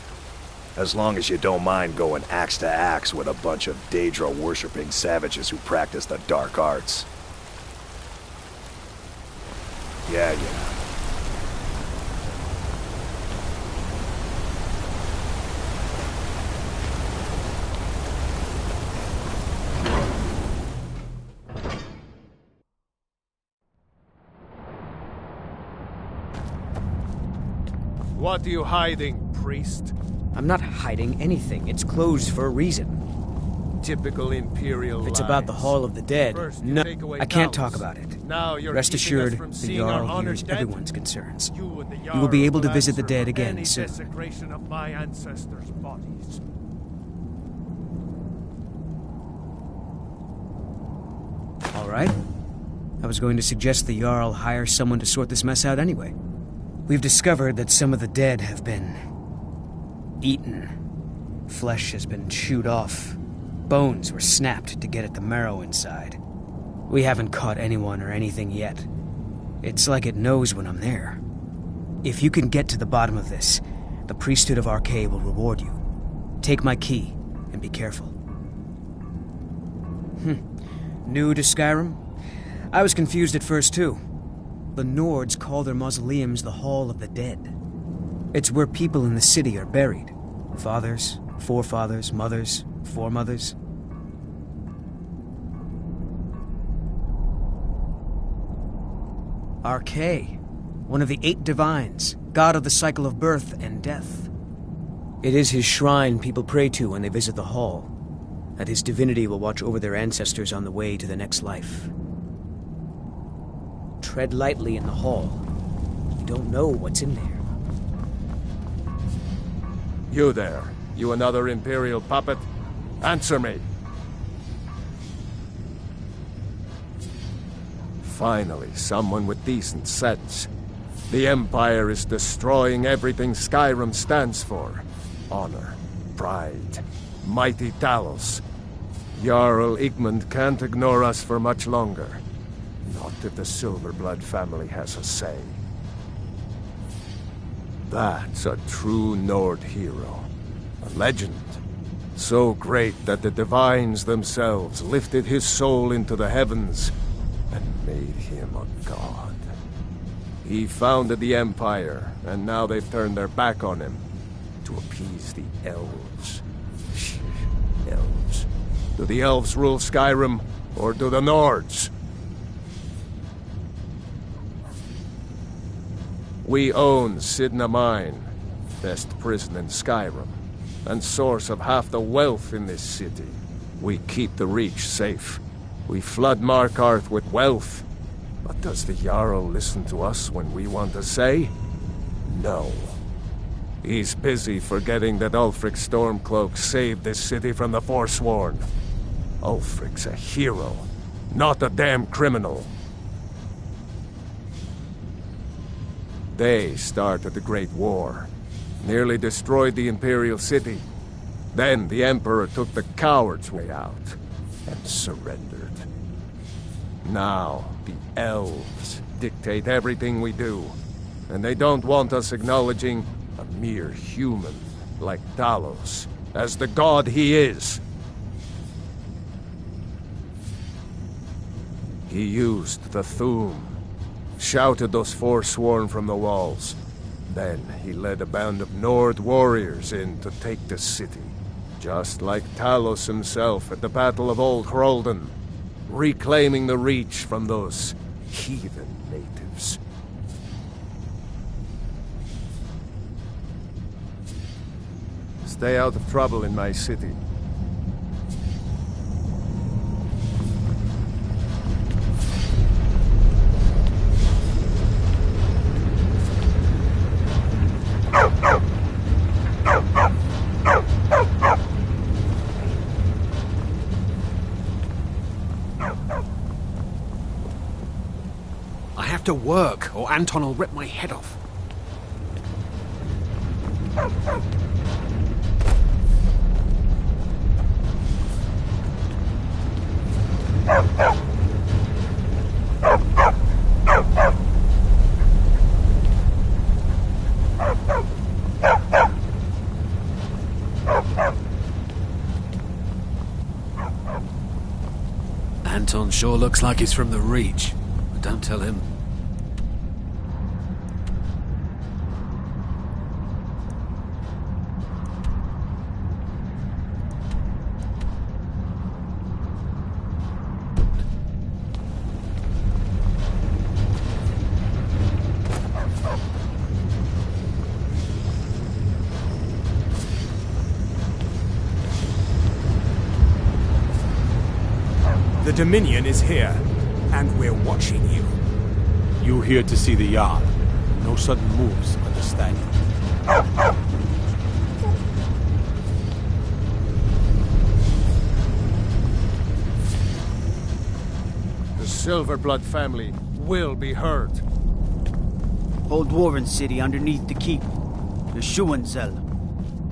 R: As long as you don't mind going axe to axe with a bunch of Daedra-worshipping savages who practice the dark arts. Yeah.
T: What are you hiding, priest?
I: I'm not hiding anything. It's closed for a reason.
T: Typical Imperial
I: If it's
T: lies.
I: about the Hall of the Dead,
T: First, you
I: no,
T: take away
I: I can't
T: cows.
I: talk about it.
T: Now you're
I: Rest
T: keeping
I: assured,
T: us from
I: the
T: seeing our
I: Jarl
T: honored
I: hears
T: dead.
I: everyone's concerns.
T: You and the
I: You will be
T: Jarl
I: able to
T: will
I: visit the
T: answer
I: dead
T: for
I: again
T: any
I: soon.
T: desecration of my ancestors' bodies.
I: All right. I was going to suggest the Jarl hire someone to sort this mess out anyway. We've discovered that some of the dead have been eaten. Flesh has been chewed off. Bones were snapped to get at the marrow inside. We haven't caught anyone or anything yet. It's like it knows when I'm there. If you can get to the bottom of this, the priesthood of Arcade will reward you. Take my key, and be careful. New to Skyrim? I was confused at first, too. The Nords call their mausoleums the Hall of the Dead. It's where people in the city are buried. Fathers, forefathers, mothers, foremothers. Arche, one of the 8 divines, god of the cycle of birth and death. It is his shrine people pray to when they visit the hall, and his divinity will watch over their ancestors on the way to the next life. Tread lightly in the hall. You don't know what's in there.
T: You there, you another Imperial puppet? Answer me! Finally, someone with decent sense. The Empire is destroying everything Skyrim stands for. Honor, pride, mighty Talos. Jarl Igmund can't ignore us for much longer. Not if the Silverblood family has a say. That's a true Nord hero. A legend. So great that the divines themselves lifted his soul into the heavens and made him a god. He founded the Empire, and now they've turned their back on him to appease the elves. Elves. Do the elves rule Skyrim, or do the Nords? We own Sidna Mine, best prison in Skyrim, and source of half the wealth in this city. We keep the Reach safe. We flood Markarth with wealth. But does the Jarl listen to us when we want to say? No. He's busy forgetting that Ulfric Stormcloak saved this city from the Forsworn. Ulfric's a hero, not a damn criminal. They started the Great War, nearly destroyed the Imperial City. Then the Emperor took the coward's way out and surrendered. Now, the elves dictate everything we do, and they don't want us acknowledging a mere human like Talos as the god he is. He used the Thu'um, shouted those Forsworn from the walls. Then he led a band of Nord warriors in to take the city, just like Talos himself at the Battle of Old Hroldan, reclaiming the Reach from those heathen natives. Stay out of trouble in my city.
G: I have to work, or Anton will rip my head off. Anton sure looks like he's from the Reach, but don't tell him.
K: The Dominion is here, and we're watching you.
J: You here to see the Jarl. No sudden moves, understand?
T: The Silverblood family will be heard.
W: Old Dwarven city underneath the keep. The Schuenzell.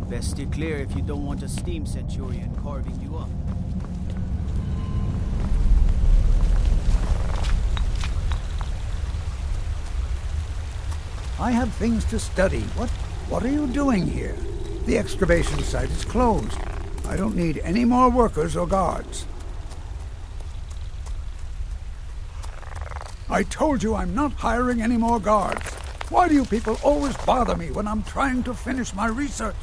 W: Best steer clear if you don't want a steam centurion carving you up.
D: I have things to study. What are you doing here? The excavation site is closed. I don't need any more workers or guards.
A: I told you I'm not hiring any more guards. Why do you people always bother me when I'm trying to finish my research?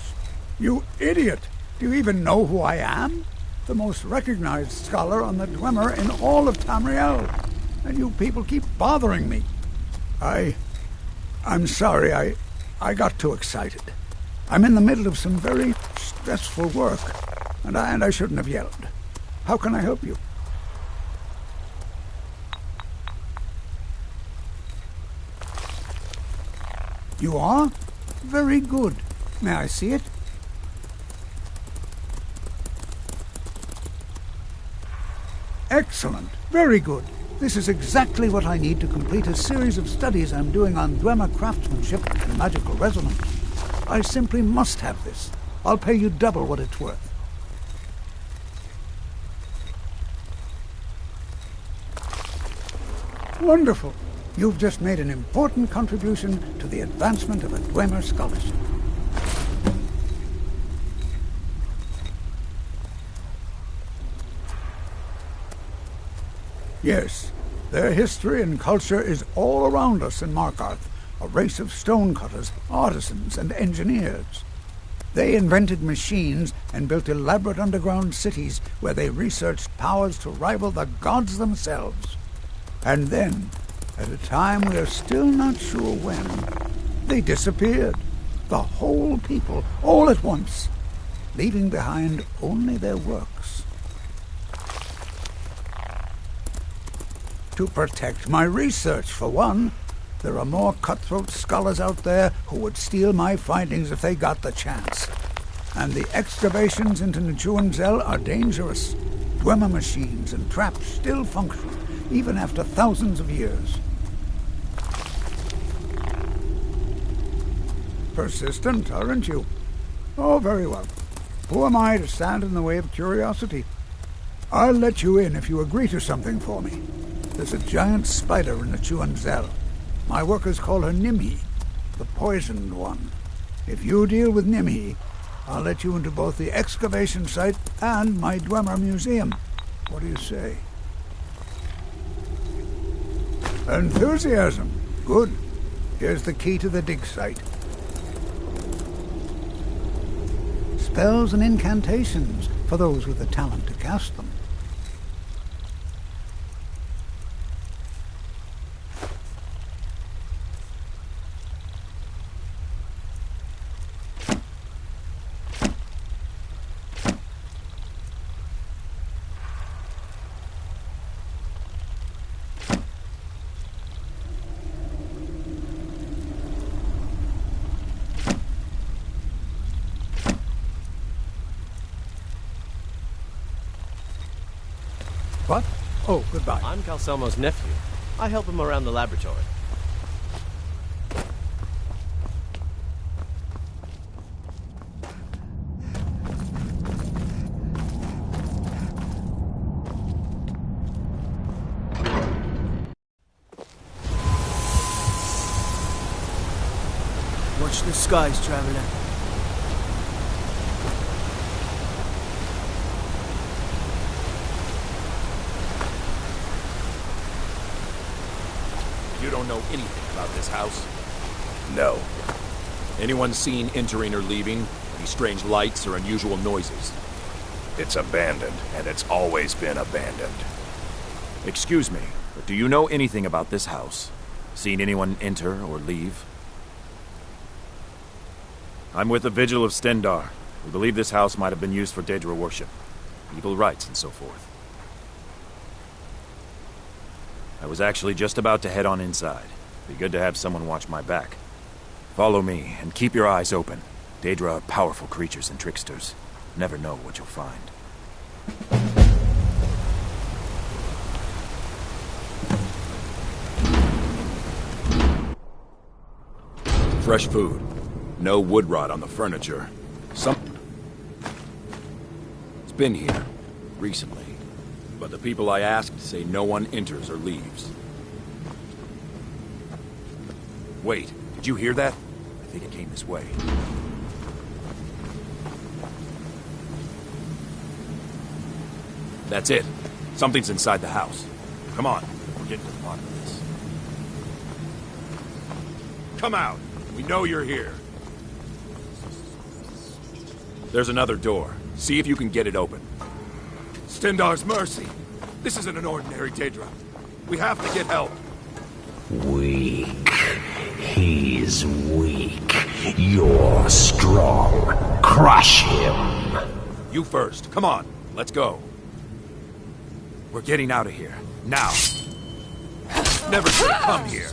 A: You idiot! Do you even know who I am? The most recognized scholar on the Dwemer in all of Tamriel. And you people keep bothering me. I'm sorry, I got too excited. I'm in the middle of some very stressful work, and I shouldn't have yelled. How can I help you? You are? Very good. May I see it? Excellent. Very good. This is exactly what I need to complete a series of studies I'm doing on Dwemer craftsmanship and magical resonance. I simply must have this. I'll pay you double what it's worth. Wonderful. You've just made an important contribution to the advancement of a Dwemer scholarship. Yes, their history and culture is all around us in Markarth, a race of stonecutters, artisans, and engineers. They invented machines and built elaborate underground cities where they researched powers to rival the gods themselves. And then, at a time we are still not sure when, they disappeared. The whole people, all at once, leaving behind only their works. To protect my research, for one. There are more cutthroat scholars out there who would steal my findings if they got the chance. And the excavations into Nechuanzel are dangerous. Dwemer machines and traps still function, even after thousands of years. Persistent, aren't you? Oh, very well. Who am I to stand in the way of curiosity? I'll let you in if you agree to something for me. There's a giant spider in Nechuanzel. My workers call her Nimhi, the poisoned one. If you deal with Nimhi, I'll let you into both the excavation site and my Dwemer museum. What do you say? Enthusiasm. Good. Here's the key to the dig site. Spells and incantations for those with the talent to cast them. What? Oh, goodbye.
B: I'm Calselmo's nephew. I help him around the laboratory.
W: Watch the skies, traveler.
L: You don't know anything about this house?
R: No.
L: Anyone seen entering or leaving? Any strange lights or unusual noises?
R: It's abandoned, and it's always been abandoned.
L: Excuse me, but do you know anything about this house? Seen anyone enter or leave? I'm with the Vigil of Stendar. We believe this house might have been used for Daedra worship, evil rites and so forth. I was actually just about to head on inside. Be good to have someone watch my back. Follow me, and keep your eyes open. Daedra are powerful creatures and tricksters. Never know what you'll find. Fresh food. No wood rot on the furniture. It's been here. Recently. But the people I asked say no one enters or leaves. Wait, did you hear that? I think it came this way. That's it. Something's inside the house. Come on, we're getting to the bottom of this.
V: Come out. We know you're here.
L: There's another door. See if you can get it open.
V: Stendarr's mercy. This isn't an ordinary Daedra. We have to get help.
O: Weak. He's weak. You're strong. Crush him.
L: You first. Come on. Let's go. We're getting out of here. Now.
V: Never should have come here.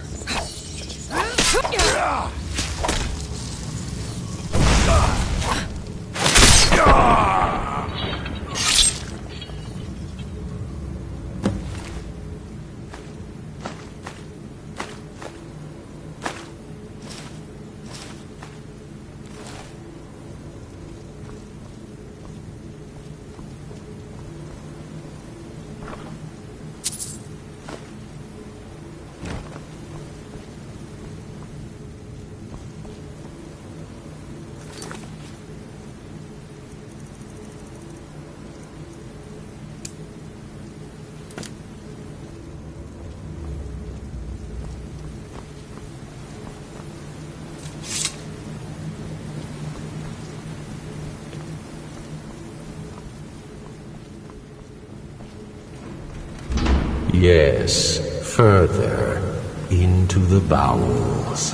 O: Yes, further into the bowels.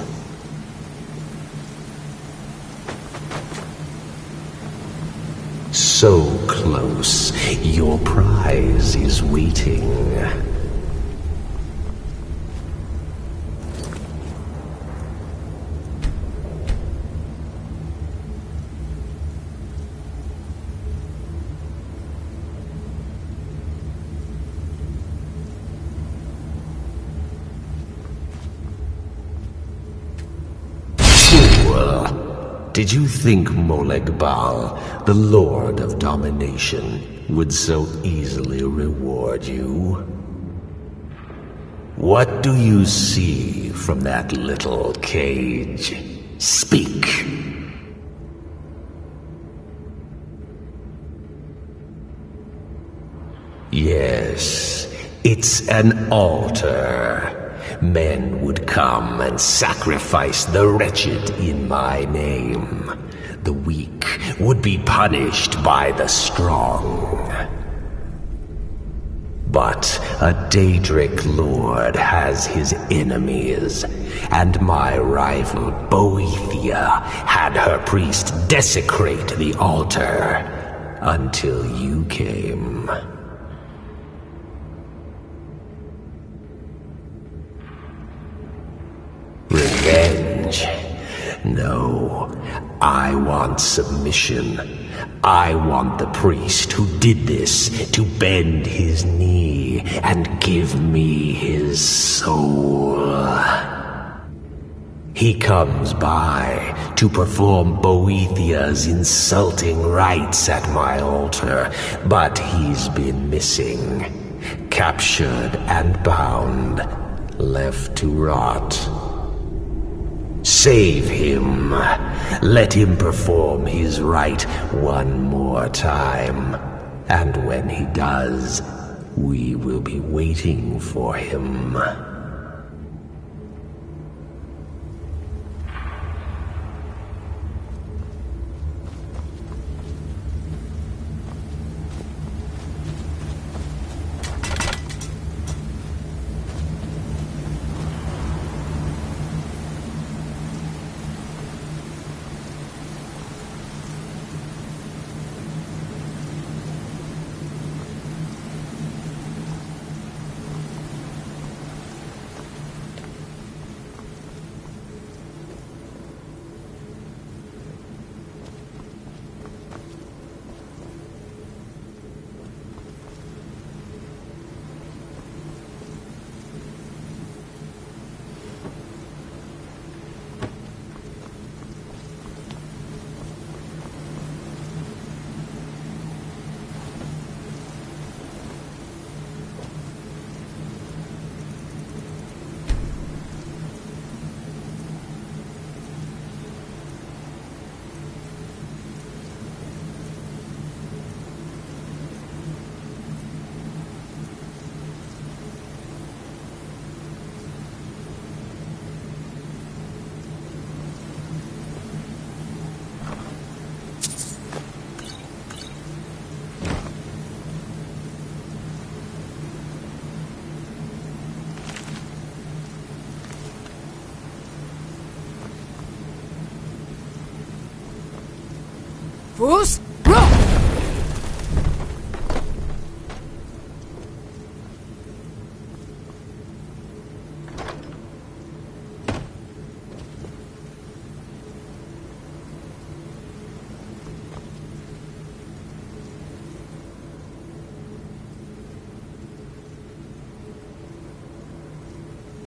O: So close, your prize is waiting. Did you think Molegbal, the Lord of Domination, would so easily reward you? What do you see from that little cage? Speak! Yes, it's an altar. Men would come and sacrifice the wretched in my name. The weak would be punished by the strong. But a Daedric lord has his enemies, and my rival Boethia had her priest desecrate the altar until you came. Revenge? No, I want submission. I want the priest who did this to bend his knee and give me his soul. He comes by to perform Boethia's insulting rites at my altar, but he's been missing, captured and bound, left to rot. Save him. Let him perform his rite one more time. And when he does, we will be waiting for him.
C: Fools, roll!